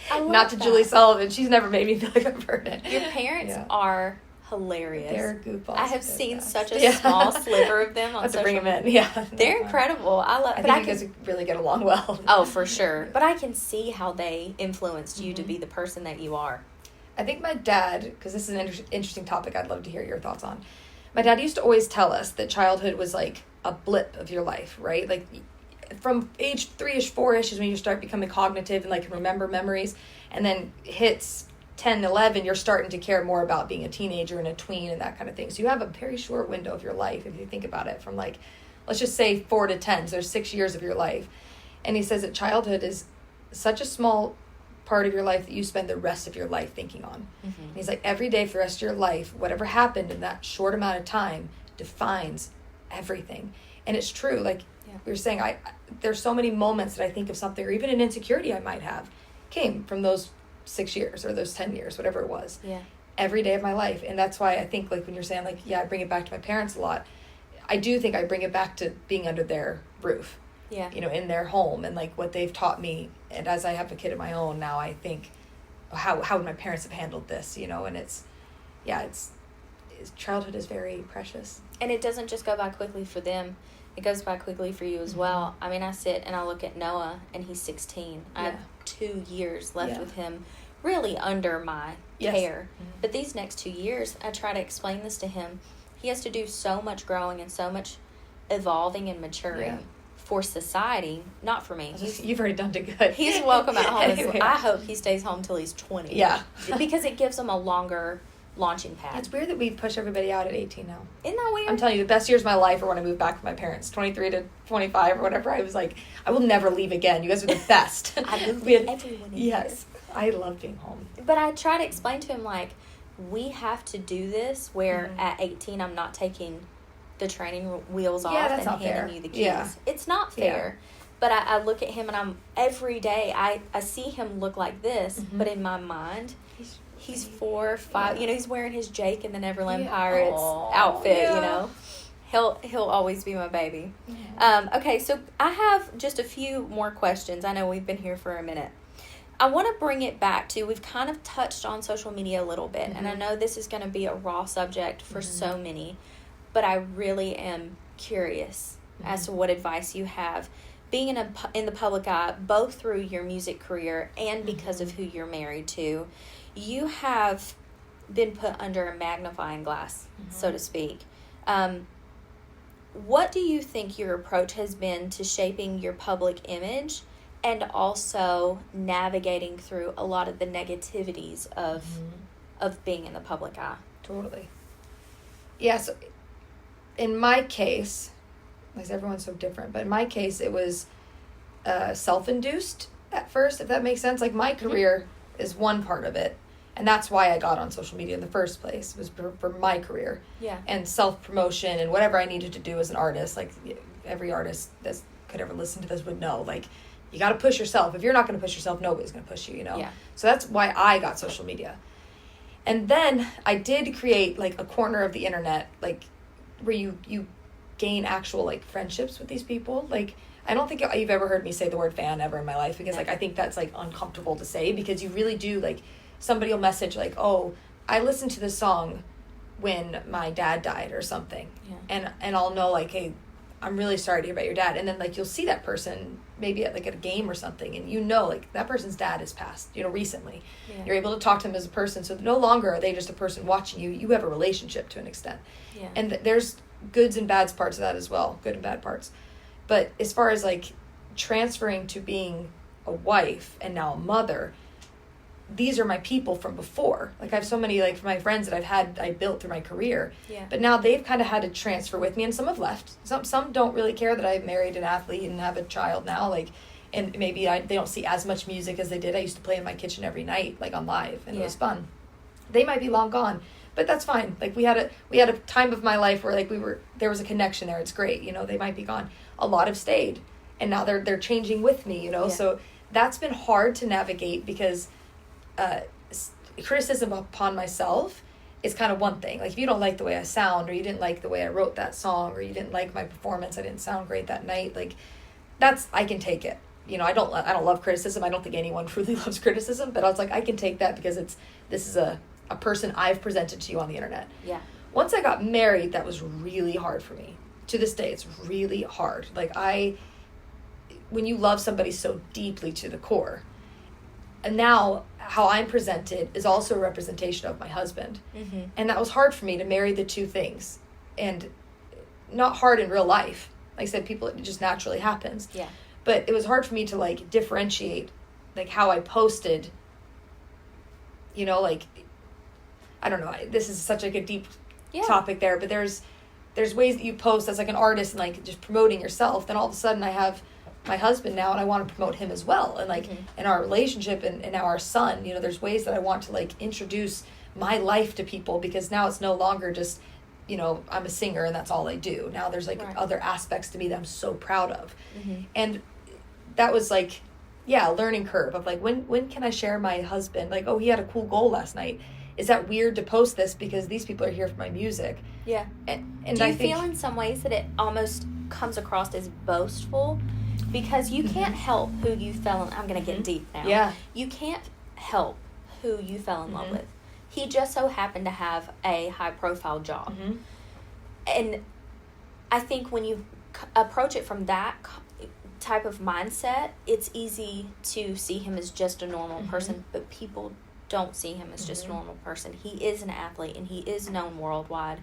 I love Not to that. Julie Sullivan. She's never made me feel like a burden. Your parents are hilarious. They're goofballs. I have They're seen best. such a small sliver of them on have to social bring them media. in. Yeah, They're incredible. I think you guys really get along well. Oh, for sure. But I can see how they influenced you to be the person that you are. I think my dad, because this is an interesting topic I'd love to hear your thoughts on. My dad used to always tell us that childhood was like a blip of your life, right? Like from age 3-ish, 4-ish is when you start becoming cognitive and like can remember memories. And then hits 10, 11, you're starting to care more about being a teenager and a tween and that kind of thing. So you have a very short window of your life if you think about it from like, let's just say 4 to 10. So there's 6 years of your life. And he says that childhood is such a small part of your life that you spend the rest of your life thinking on. Mm-hmm. And he's like, every day for the rest of your life, whatever happened in that short amount of time defines everything. And it's true. Like we were saying, there's so many moments that I think of something, or even an insecurity I might have, came from those 6 years or those 10 years, whatever it was. Yeah. Every day of my life. And that's why I think, like when you're saying, like, I bring it back to my parents a lot. I do think I bring it back to being under their roof. Yeah. In their home and like what they've taught me. And as I have a kid of my own now, I think, how would my parents have handled this, and it's childhood is very precious. And it doesn't just go by quickly for them. It goes by quickly for you as well. I mean, I sit and I look at Noah and he's 16. I have 2 years left with him really under my care. Mm-hmm. But these next 2 years, I try to explain this to him. He has to do so much growing and so much evolving and maturing for society, not for me. You've already done it good. He's welcome at home. Anyway. I hope he stays home till he's 20. Yeah. Because it gives him a longer launching pad. It's weird that we push everybody out at 18 now. Isn't that weird? I'm telling you, the best years of my life are when I moved back with my parents, 23 to 25 or whatever. I was like, I will never leave again. You guys are the best. I moved with everyone in Yes. I love being home. But I try to explain to him, like, we have to do this where at 18 I'm not taking the training wheels off and handing you the keys. Yeah. It's not fair. Yeah. But I look at him and every day I see him look like this, but in my mind, he's 4 or 5, he's wearing his Jake and the Neverland Pirates outfit, He'll always be my baby. Okay, so I have just a few more questions. I know we've been here for a minute. I want to bring it back to, we've kind of touched on social media a little bit, and I know this is going to be a raw subject for so many, but I really am curious as to what advice you have. Being in the public eye, both through your music career and because of who you're married to, you have been put under a magnifying glass, so to speak. What do you think your approach has been to shaping your public image and also navigating through a lot of the negativities of being in the public eye? Totally. Yeah, so in my case, because everyone's so different, but in my case, it was self-induced at first, if that makes sense. Like, my career is one part of it, and that's why I got on social media in the first place, was for my career. Yeah. And self-promotion and whatever I needed to do as an artist. Like, every artist that could ever listen to this would know, like, you got to push yourself. If you're not going to push yourself, nobody's going to push you, Yeah. So that's why I got social media. And then I did create, like, a corner of the internet, like, where you gain actual, like, friendships with these people. Like, I don't think you've ever heard me say the word fan ever in my life, because, like, I think that's, like, uncomfortable to say, because you really do, like, somebody will message, like, oh, I listened to this song when my dad died or something. Yeah. And I'll know, like, hey, I'm really sorry to hear about your dad. And then, like, you'll see that person maybe at a game or something, and like, that person's dad has passed, recently. Yeah. You're able to talk to them as a person, so no longer are they just a person watching you. You have a relationship to an extent. Yeah. And there's goods and bads parts of that as well, good and bad parts. But as far as, like, transferring to being a wife and now a mother, these are my people from before. Like, I have so many, like, my friends that I built through my career. Yeah. But now they've kind of had to transfer with me, and some have left. Some don't really care that I married an athlete and have a child now, like, and maybe they don't see as much music as they did. I used to play in my kitchen every night, like, on live, and it was fun. They might be long gone, but that's fine. Like, we had a time of my life where, like, there was a connection there. It's great, they might be gone. A lot have stayed, and now they're changing with me, Yeah. So that's been hard to navigate, because criticism upon myself is kind of one thing. Like, if you don't like the way I sound, or you didn't like the way I wrote that song, or you didn't like my performance, I didn't sound great that night, like, I can take it. I don't love criticism. I don't think anyone truly loves criticism, but I was like, I can take that, because this is a a person I've presented to you on the internet. Yeah. Once I got married, that was really hard for me. To this day, it's really hard. Like, when you love somebody so deeply to the core, and now how I'm presented is also a representation of my husband. Mm-hmm. And that was hard for me to marry the two things. And not hard in real life. Like I said, it just naturally happens. Yeah. But it was hard for me to, like, differentiate, like, how I posted, you know, like, I don't know, this is such, like, a deep topic there, but there's ways that you post as, like, an artist and, like, just promoting yourself. Then all of a sudden I have my husband now and I want to promote him as well. And, like, in our relationship and now our son, you know, there's ways that I want to, like, introduce my life to people, because now it's no longer just, you know, I'm a singer and that's all I do. Now there's, like, other aspects to me that I'm so proud of. Mm-hmm. And that was, like, a learning curve of, like, when can I share my husband? Like, oh, he had a cool goal last night. Is that weird to post this because these people are here for my music? Yeah. And do you feel in some ways that it almost comes across as boastful? Because you can't help who you fell in. I'm going to get deep now. Yeah. You can't help who you fell in love with. He just so happened to have a high-profile job. Mm-hmm. And I think when you approach it from that type of mindset, it's easy to see him as just a normal person, but people don't see him as just a normal person. He is an athlete, and he is known worldwide.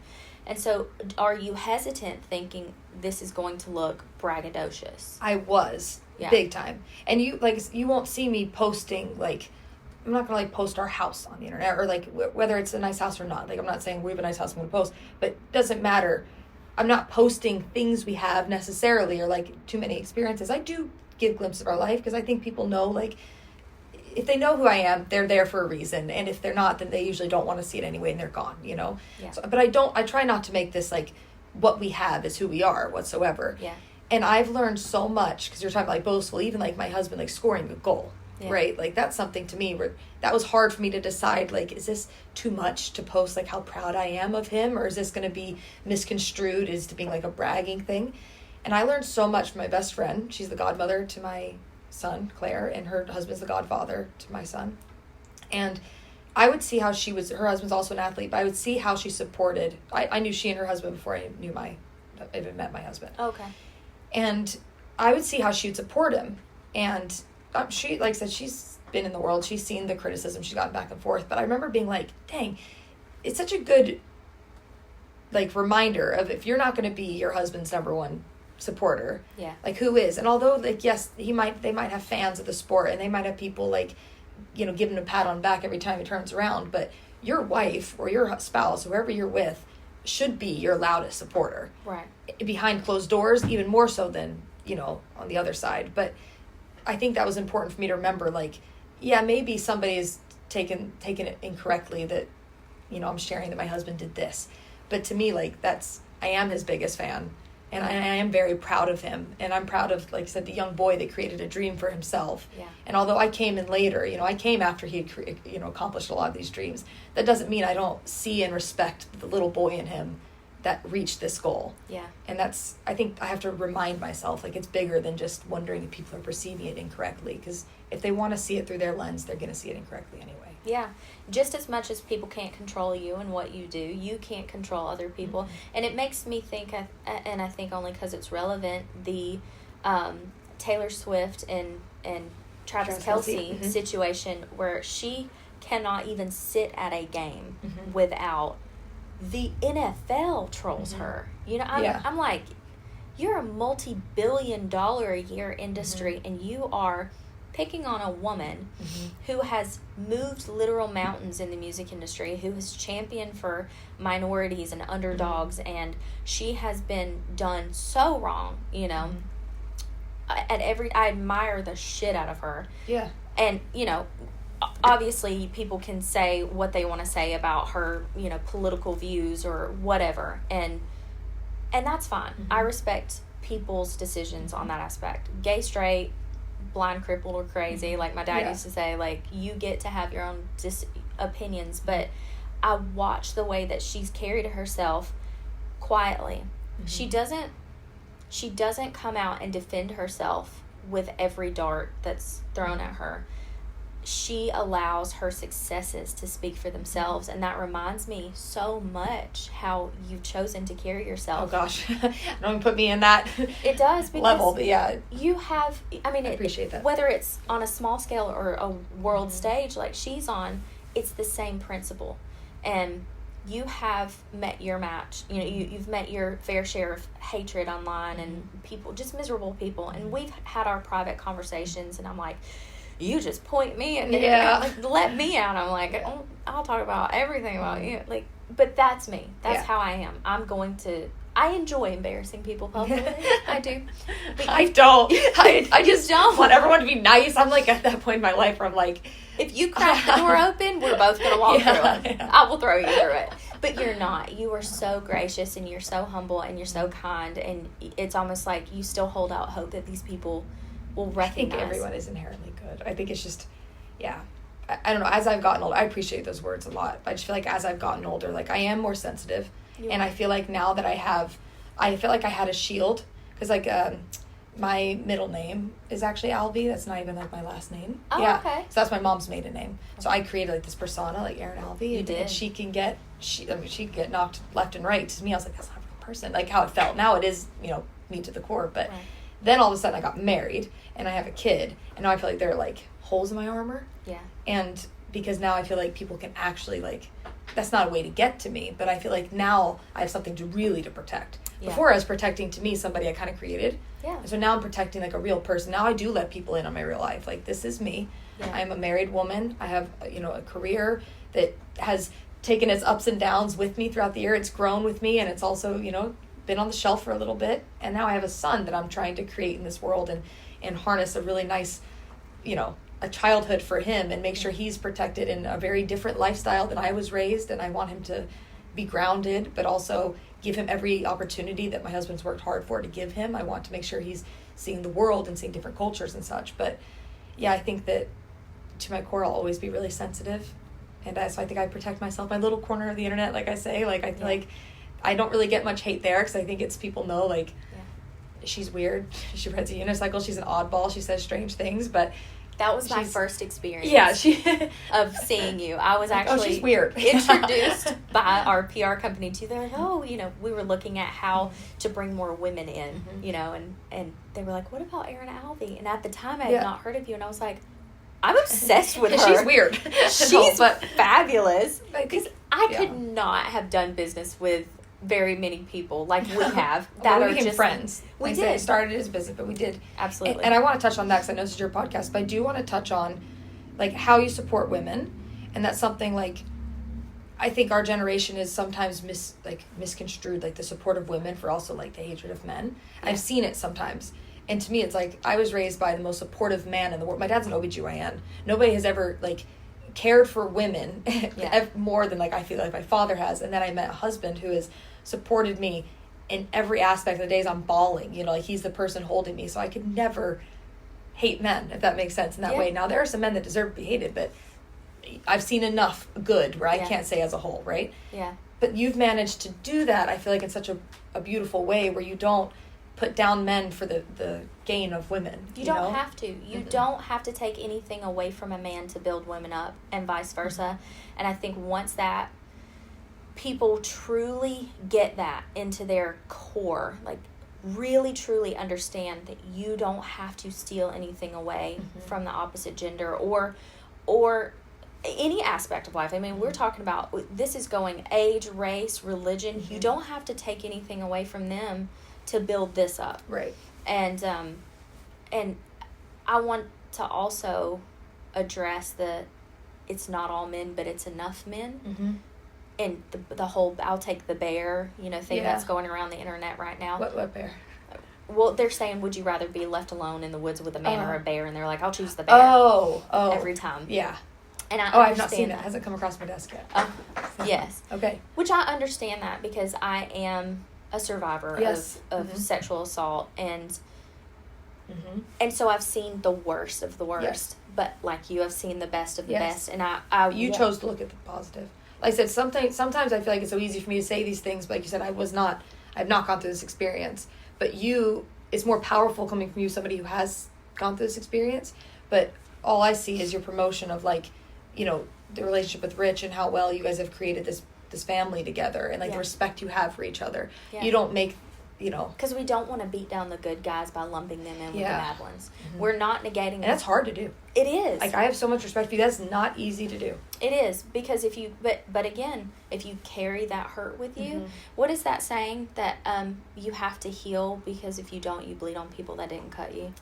And so are you hesitant thinking this is going to look braggadocious? I was, big time. And you won't see me posting, like, I'm not going to, like, post our house on the internet, or, like, whether it's a nice house or not. Like, I'm not saying we have a nice house I'm going to post, but it doesn't matter. I'm not posting things we have necessarily, or, like, too many experiences. I do give glimpses of our life, because I think people know, like, if they know who I am, they're there for a reason. And if they're not, then they usually don't want to see it anyway, and they're gone, you know? Yeah. So, but I try not to make this, like, what we have is who we are whatsoever. Yeah. And I've learned so much, because you're talking about, like, boastful, even, like, my husband, like, scoring a goal. Yeah. Right? Like, that's something to me where that was hard for me to decide, like, is this too much to post, like, how proud I am of him? Or is this going to be misconstrued as to being, like, a bragging thing? And I learned so much from my best friend. She's the godmother to my son, Claire, and her husband's the godfather to my son. And I would see how her husband's also an athlete, but I would see how she supported. I knew she and her husband before I even met my husband. Okay. And I would see how she would support him. And she, like I said, she's been in the world. She's seen the criticism. She's gotten back and forth. But I remember being like, dang, it's such a good, like, reminder of, if you're not going to be your husband's number one supporter, like, who is? And although, like, yes, they might have fans of the sport, and they might have people, like, you know, give him a pat on the back every time he turns around, but your wife or your spouse, whoever you're with, should be your loudest supporter. Right. Behind closed doors, even more so than, you know, on the other side. But I think that was important for me to remember, like, maybe somebody is taken it incorrectly that, you know, I'm sharing that my husband did this. But to me, like, I am his biggest fan, and I am very proud of him. And I'm proud of, like I said, the young boy that created a dream for himself. Yeah. And although I came in later, you know, I came after he had, you know, accomplished a lot of these dreams, that doesn't mean I don't see and respect the little boy in him that reached this goal. Yeah. And I think I have to remind myself, like, it's bigger than just wondering if people are perceiving it incorrectly, because if they want to see it through their lens, they're going to see it incorrectly anyway. Yeah. Just as much as people can't control you and what you do, you can't control other people. Mm-hmm. And it makes me think, and I think only because it's relevant, the Taylor Swift and Travis Kelce situation, where she cannot even sit at a game without the NFL trolls her. You know, I'm like, you're a multi-billion-dollar a year industry, and you are picking on a woman who has moved literal mountains in the music industry, who has championed for minorities and underdogs, and she has been done so wrong, you know. I admire the shit out of her. Yeah. And, you know, obviously people can say what they want to say about her, you know, political views or whatever, and that's fine. I respect people's decisions on that aspect. Gay, straight, blind, crippled, or crazy, like my dad used to say, like, you get to have your own opinions, but I watch the way that she's carried herself quietly. She doesn't come out and defend herself with every dart that's thrown at her. she allows her successes to speak for themselves, and that reminds me so much how you've chosen to carry yourself. Oh gosh, don't put me in that It does, because level, but yeah, you have, I mean, I appreciate that. whether it's on a small scale or a world stage like she's on, it's the same principle. And you have met your match. You know, you've met your fair share of hatred online and people, just miserable people. And we've had our private conversations, and I'm like, you just point me and like, let me out. I'm like, oh, I'll talk about everything about you. Like, but that's me. That's how I am. I enjoy embarrassing people publicly. I do. But I don't. I just don't want everyone to be nice. I'm like at that point in my life where I'm like, if you crack the door open, we're both going to walk through it. I will throw you through it. But you're not. You are so gracious, and you're so humble, and you're so kind, and it's almost like you still hold out hope that these people will recognize. I think everyone is inherently good. I think it's just, I don't know. As I've gotten older, I appreciate those words a lot. But I just feel like as I've gotten older, like I am more sensitive. And I feel like now that I feel like I had a shield. Because like my middle name is actually Alvey. That's not even like my last name. Oh, okay. So that's my mom's maiden name. So I created like this persona, like Erin Alvey. You and, did. And she can get knocked left and right. To me, I was like, that's not a real person. Like how it felt. Now it is, me to the core. But then all of a sudden I got married and I have a kid. And now I feel like there are like holes in my armor. Yeah. And because now I feel like people can actually like, that's not a way to get to me, but I feel like now I have something to protect. Yeah. Before I was protecting, to me, somebody I kind of created. Yeah. So now I'm protecting like a real person. Now I do let people in on my real life. Like, this is me. Yeah. I'm a married woman. I have, a career that has taken its ups and downs with me throughout the year. It's grown with me, and it's also, been on the shelf for a little bit. And now I have a son that I'm trying to create in this world and harness a really nice, a childhood for him and make sure he's protected in a very different lifestyle than I was raised. And I want him to be grounded, but also give him every opportunity that my husband's worked hard for to give him. I want to make sure he's seeing the world and seeing different cultures and such. But yeah, I think that to my core, I'll always be really sensitive. And so I think I protect myself, my little corner of the internet, like I say. Like, I feel like I don't really get much hate there because I think it's people know, like, she's weird. She rides a unicycle. She's an oddball. She says strange things, but that was my first experience. Yeah, of seeing you. I was actually she's weird. Introduced by our PR company too. They're like, we were looking at how to bring more women in, and they were like, what about Erin Alvey? And at the time, I had not heard of you, and I was like, I'm obsessed with her. She's weird. She's fabulous. Because I could not have done business with very many people like we have that we are became just friends. We like did. It started as business, but we did absolutely. And I want to touch on that because I know this is your podcast, but I do want to touch on like how you support women, and that's something like I think our generation is sometimes misconstrued, like the support of women for also like the hatred of men. Yeah. I've seen it sometimes. And to me, it's like I was raised by the most supportive man in the world. My dad's an OBGYN. Nobody has ever like cared for women more than like I feel like my father has. And then I met a husband who has supported me in every aspect of the days I'm bawling. Like he's the person holding me. So I could never hate men, if that makes sense in that way. Now there are some men that deserve to be hated, but I've seen enough good where I can't say as a whole, right? Yeah. But you've managed to do that, I feel like, in such a beautiful way where you don't put down men for the gain of women. You don't have to. You don't have to take anything away from a man to build women up, and vice versa. And I think once that people truly get that into their core, like really truly understand that you don't have to steal anything away from the opposite gender or any aspect of life. I mean, we're talking about, this is going age, race, religion. You don't have to take anything away from them to build this up. Right. And I want to also address that it's not all men, but it's enough men. And the whole I'll take the bear, thing that's going around the internet right now. What bear? Well, they're saying, would you rather be left alone in the woods with a man or a bear? And they're like, I'll choose the bear. Oh. Every time. Yeah. And I understand I've not seen that. It hasn't come across my desk yet. Yes. Okay. Which I understand that because I am a survivor of sexual assault, and so I've seen the worst of the worst, but like you have seen the best of the best, and I chose to look at the positive. Like I said, sometimes I feel like it's so easy for me to say these things, but like you said, I've not gone through this experience, but it's more powerful coming from you, somebody who has gone through this experience. But all I see is your promotion of like, the relationship with Rich and how well you guys have created this family together, and like the respect you have for each other. You don't make, because we don't want to beat down the good guys by lumping them in with the bad ones. We're not negating and that's hard to do. It is. Like, I have so much respect for you. That's not easy to do. It is, because if you but again, if you carry that hurt with you, what is that saying that you have to heal, because if you don't, you bleed on people that didn't cut you.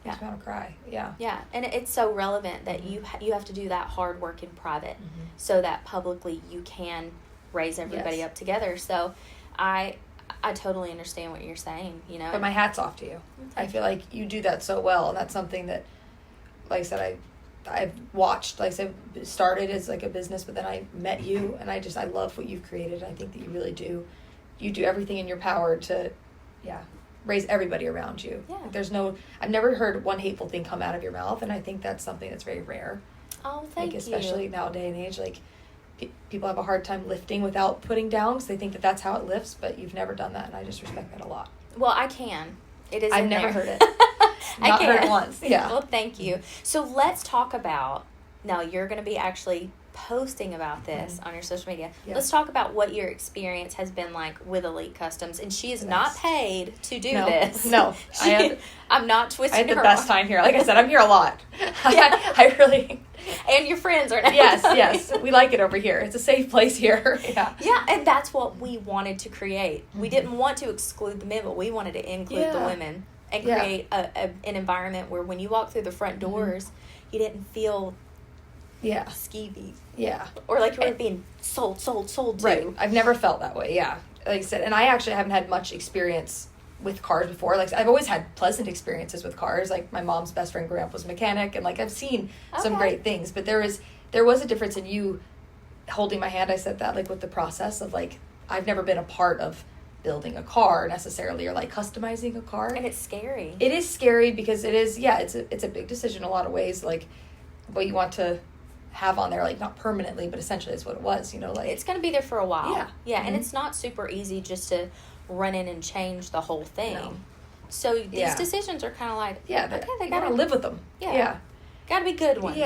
I just want to cry. Yeah, and it's so relevant that you have to do that hard work in private, so that publicly you can raise everybody up together. So I totally understand what you're saying, But my hat's off to you. I feel like you do that so well, and that's something that, like I said, I've watched. Like I said, it started as like a business, but then I met you, and I love what you've created. I think that you really do. You do everything in your power to, raise everybody around you. I've never heard one hateful thing come out of your mouth, and I think that's something that's very rare. Oh, thank you. Especially nowadays and age, like, people have a hard time lifting without putting down, because they think that that's how it lifts, but you've never done that, and I just respect that a lot. Well, I can. It is. I've in never there. heard it. Not heard it once. Yeah. Well, thank you. So let's talk about, now you're going to be actually posting about this on your social media. Yeah. Let's talk about what your experience has been like with Elite Customs. And she is not paid to do this. No. I'm not twisting her. I had the best time here. Like I said, I'm here a lot. I really... And your friends are now. Yes. We like it over here. It's a safe place here. Yeah, and that's what we wanted to create. We didn't want to exclude the men, but we wanted to include the women and create an environment where when you walk through the front doors, you didn't feel skeevy. Yeah. Or like you were being sold to. Right. I've never felt that way, Like I said, and I actually haven't had much experience with cars before. Like, I've always had pleasant experiences with cars. Like, my mom's best friend growing up was a mechanic, and like, I've seen some great things. But there was a difference in you holding my hand. I said that, like, with the process of, like, I've never been a part of building a car necessarily, or like customizing a car. And it's scary. It is scary because it is, it's a big decision in a lot of ways. Like, what you want to have on there, like, not permanently, but essentially it's what it was, like, it's going to be there for a while. Yeah. And it's not super easy just to run in and change the whole thing. No. So these decisions are kind of like, okay, they got to live with them. Got to be good ones.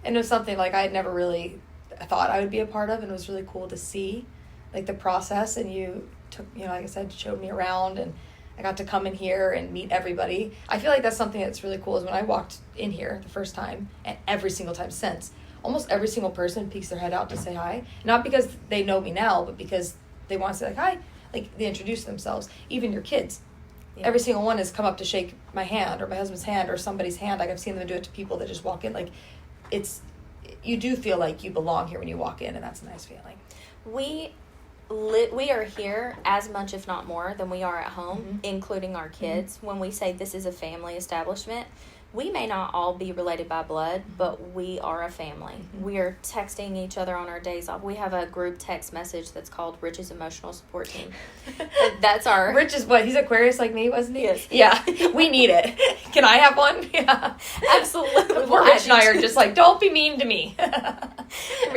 And it was something like I had never really thought I would be a part of, and it was really cool to see, like, the process. And you took, like I said, showed me around, and I got to come in here and meet everybody. I feel like that's something that's really cool, is when I walked in here the first time, and every single time since, almost every single person peeks their head out to say hi. Not because they know me now, but because they want to say, like, hi. Like, they introduce themselves. Even your kids. Yeah. Every single one has come up to shake my hand, or my husband's hand, or somebody's hand. Like, I've seen them do it to people that just walk in. Like, you do feel like you belong here when you walk in, and that's a nice feeling. We are here as much, if not more, than we are at home, including our kids. When we say this is a family establishment, we may not all be related by blood, but we are a family. We are texting each other on our days off. We have a group text message that's called Rich's Emotional Support Team. That's our... Rich is what? He's Aquarius like me, wasn't he? Yes. Yeah. We need it. Can I have one? Yeah. Absolutely. Poor Rich and I are just like, don't be mean to me.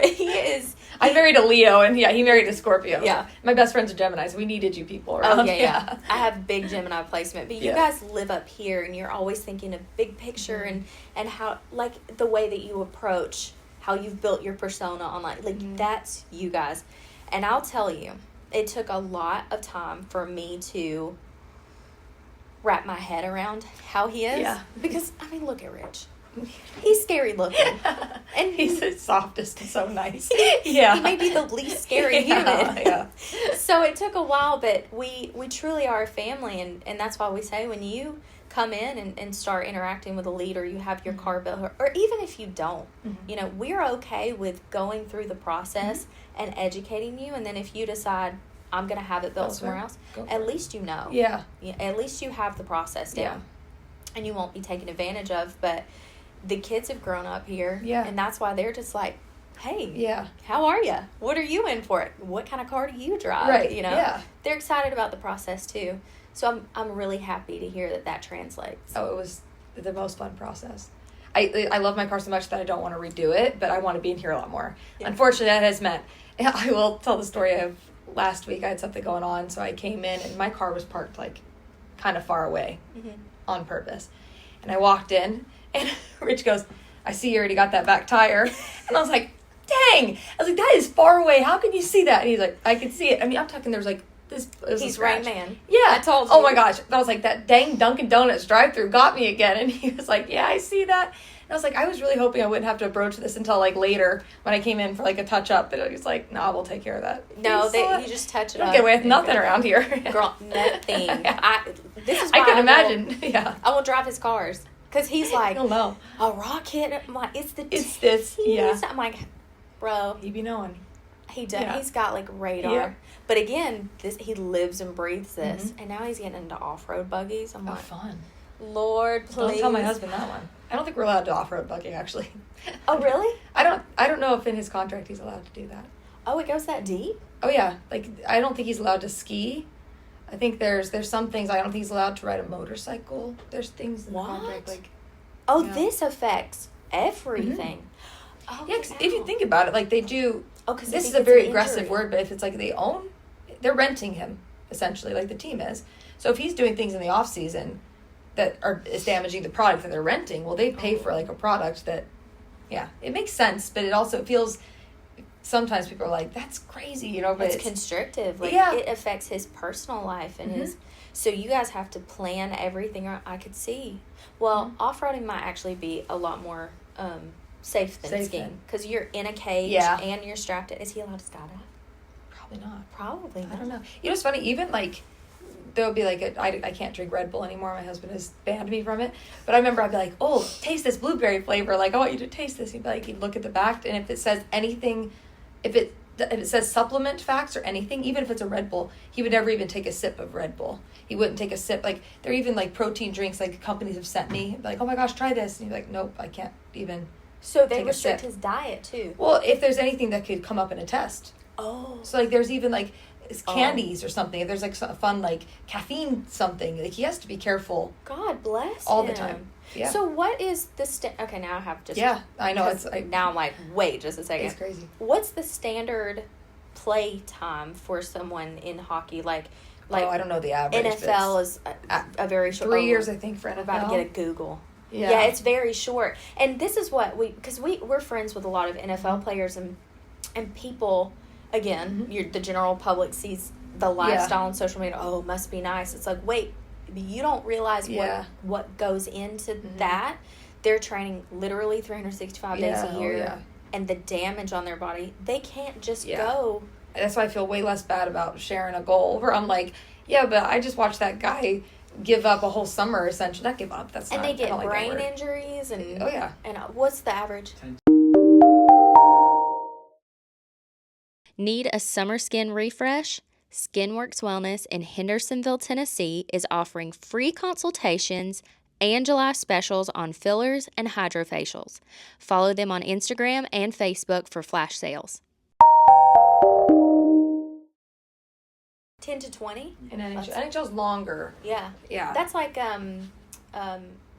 He is... I married a Leo, and he married a Scorpio. Yeah. My best friend's a Gemini, so we needed you people around. Oh, yeah. I have big Gemini placement, but you guys live up here, and you're always thinking of big picture and how, like, the way that you approach how you've built your persona online. Like, that's you guys. And I'll tell you, it took a lot of time for me to wrap my head around how he is. Yeah. Because, I mean, look at Rich. He's scary looking. And he's the softest and so nice. He may be the least scary human. Yeah. So it took a while, but we truly are a family, and that's why we say when you come in and start interacting with a leader, you have your car built, or even if you don't, we're okay with going through the process and educating you, and then if you decide I'm going to have it built somewhere else, at least you know. Yeah. At least you have the process down. And you won't be taken advantage of, but the kids have grown up here, and that's why they're just like, hey, how are you? What are you in for? What kind of car do you drive? Right, They're excited about the process too. So I'm really happy to hear that translates. Oh, it was the most fun process. I love my car so much that I don't want to redo it, but I want to be in here a lot more. Yeah. Unfortunately, that has meant, I will tell the story of last week. I had something going on, so I came in, and my car was parked, like, kind of far away on purpose. And I walked in, And Rich goes, I see you already got that back tire. And I was like, dang. I was like, that is far away. How can you see that? And he's like, I can see it. I mean, I'm talking, there's like this. He's Rain Man. Yeah. I told you. Oh my gosh. I was like, that dang Dunkin' Donuts drive-thru got me again. And he was like, yeah, I see that. And I was like, I was really hoping I wouldn't have to broach this until like later when I came in for like a touch-up. But he was like, nah, we'll take care of that. No, you just touch it Don't up. get away with nothing around here. Girl, nothing. This is I why can imagine. Yeah. I will drive his cars. Because he's like, You'll know. a rocket. I'm like, it's It's this. Yeah. I'm like, bro. He be knowing. He does. Yeah. He's got like radar. Yeah. But again, he lives and breathes this. Mhm. And now he's getting into off-road buggies. I'm Oh, like, fun. Lord, please. Don't tell my husband that one. I don't think we're allowed to off-road buggy, actually. Oh, really? I don't know if in his contract he's allowed to do that. Oh, it goes that deep? Oh yeah, like I don't think he's allowed to ski. I think there's some things I don't think he's allowed to ride a motorcycle. There's things in the contract like Oh, yeah. this affects everything. Oh, yeah. 'Cause if you think about it, like they do. Oh, because This is a very aggressive word, but if it's like they're renting him essentially, like the team is. So if he's doing things in the off season that is damaging the product that they're renting, well, they pay for like a product that, yeah, it makes sense, but it also feels. Sometimes people are like, "That's crazy," you know. But it's constrictive. Like yeah. it affects his personal life and his. So you guys have to plan everything. I could see. Well, off-roading might actually be a lot more safe than skiing because you're in a cage and you're strapped in. Is he allowed to skydive? Probably not. Probably not. I don't know. You know, it's funny. Even like there'll be like I can't drink Red Bull anymore. My husband has banned me from it. But I remember I'd be like, "Oh, taste this blueberry flavor." Like, I want you to taste this. He'd be like, he'd look at the back, and if it says anything, if it says supplement facts or anything, even if it's a Red Bull, he would never even take a sip of Red Bull. He wouldn't take a sip. Like, there are even like protein drinks like companies have sent me. Like, oh my gosh, try this. And you're like, nope, I can't even. So they take a restrict sip. his diet too. Well, if there's anything that could come up in a test. Oh. So like, there's even like candies or something. If there's like some fun like caffeine something, like he has to be careful. God bless all him. the time. Yeah. So what is the okay? Now I have just I know it's now I'm like, wait just a second. It's crazy. What's the standard play time for someone in hockey? Like I don't know the average. NFL is a very short. 3 years, I think, for NFL. I'm about to get a Google. Yeah, it's very short. And this is what because we're friends with a lot of NFL players and people. Again, the general public sees the lifestyle on social media. Oh, must be nice. It's like, wait, you don't realize what goes into that. They're training literally 365 days a year, and the damage on their body. They can't just go. That's why I feel way less bad about sharing a goal. Where I'm like, yeah, but I just watched that guy give up a whole summer. Essentially, not give up. That's and not. They get like brain injuries and And what's the average? Need a summer skin refresh? Skinworks Wellness in Hendersonville, Tennessee is offering free consultations and July specials on fillers and hydrofacials. Follow them on Instagram and Facebook for flash sales. 10 to 20? And NHL's longer. Yeah. That's like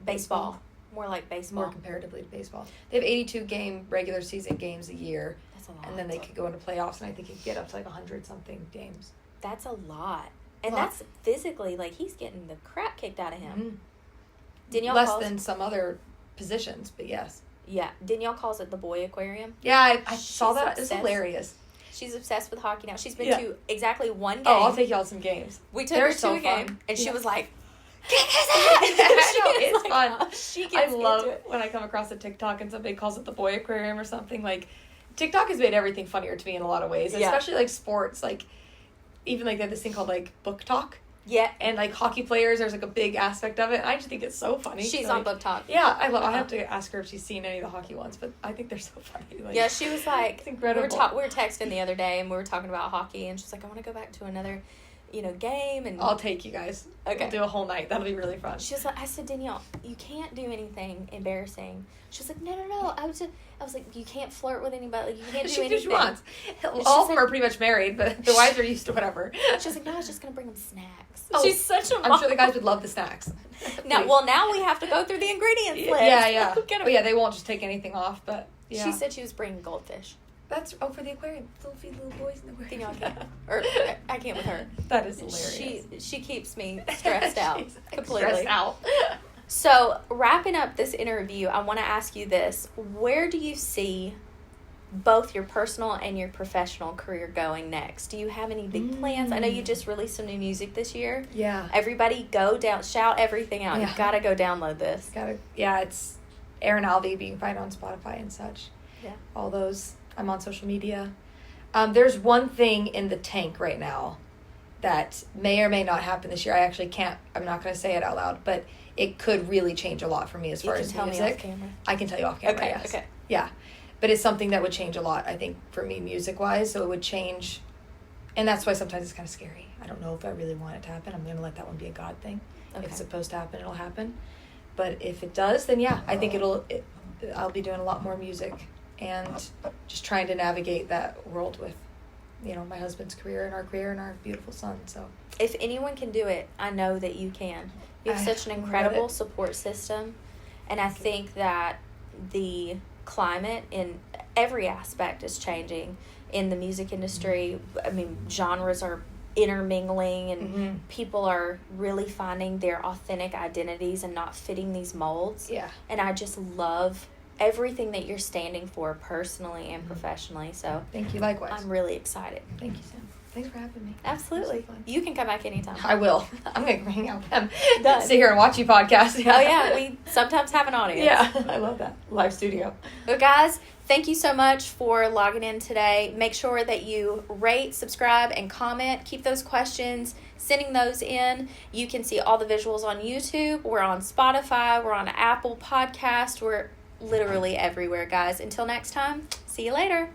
baseball. More like baseball. More comparatively to baseball. They have 82 regular season games a year. That's a lot. And then they could go into playoffs, and I think you could get up to like 100-something games. That's a lot. And that's physically, like, he's getting the crap kicked out of him. Mm-hmm. Danielle Less than some other positions, but yes. Yeah. Danielle calls it the boy aquarium. Yeah, I saw that. It's hilarious. She's obsessed with hockey now. She's been to exactly one game. Oh, I'll take y'all to some games. We took her to a game, and she was like, it's like, fun. She gets I love into it. when I come across a TikTok and somebody calls it the boy aquarium or something. Like, TikTok has made everything funnier to me in a lot of ways, especially like sports. Like, even like they have this thing called like book talk. Yeah. And like hockey players, there's like a big aspect of it. I just think it's so funny. She's like, on book talk. Yeah, I love. I have to ask her if she's seen any of the hockey ones, but I think they're so funny. Like, yeah, she was like, it's incredible. We were texting the other day, and we were talking about hockey, and she's like, I want to go back to another, game. And I'll take you guys. Okay. We'll do a whole night. That'll be really fun. She was like, I said, Danielle, you can't do anything embarrassing. She was like, no. I was like, you can't flirt with anybody. Like, you can't do anything. She wants. All of them are pretty much married, but the wives are used to whatever. She was like, no, I was just going to bring them snacks. Oh, she's such a mom. I'm sure the guys would love the snacks. Now we have to go through the ingredients list. Yeah. Oh, yeah, they won't just take anything off, but yeah. She said she was bringing goldfish. That's for the aquarium. They'll feed little boys in the aquarium. Danielle can't. Or I can't with her. That is hilarious. She keeps me stressed out completely. Stressed out. So, wrapping up this interview, I want to ask you this. Where do you see both your personal and your professional career going next? Do you have any big plans? I know you just released some new music this year. Yeah. Everybody go down, shout everything out. Yeah. You got to go download this. It's Erin Alvey, being find on Spotify and such. Yeah. All those. I'm on social media. There's one thing in the tank right now that may or may not happen this year. I'm not going to say it out loud, but it could really change a lot for me as far as music. You can tell me off camera. I can tell you off camera, Okay, yes. okay. Yeah. But it's something that would change a lot, I think, for me music-wise. So it would change. And that's why sometimes it's kind of scary. I don't know if I really want it to happen. I'm going to let that one be a God thing. Okay. If it's supposed to happen, it'll happen. But if it does, then yeah, I think I'll be doing a lot more music and just trying to navigate that world with, my husband's career and our beautiful son. So If anyone can do it, I know that you can. You have such an incredible support system. And I think that the climate in every aspect is changing in the music industry. I mean, genres are intermingling and people are really finding their authentic identities and not fitting these molds. Yeah. And I just love everything that you're standing for personally and professionally. So thank you. Likewise. I'm really excited. Thank you, Sam. Thanks for having me. Absolutely. So You can come back anytime. I will. I'm going to hang out with them. Done. Sit here and watch you podcast. Oh, yeah. We sometimes have an audience. Yeah. I love that. Live studio. Well, guys, thank you so much for logging in today. Make sure that you rate, subscribe, and comment. Keep those questions, sending those in. You can see all the visuals on YouTube. We're on Spotify. We're on Apple Podcast. We're literally everywhere, guys. Until next time, see you later.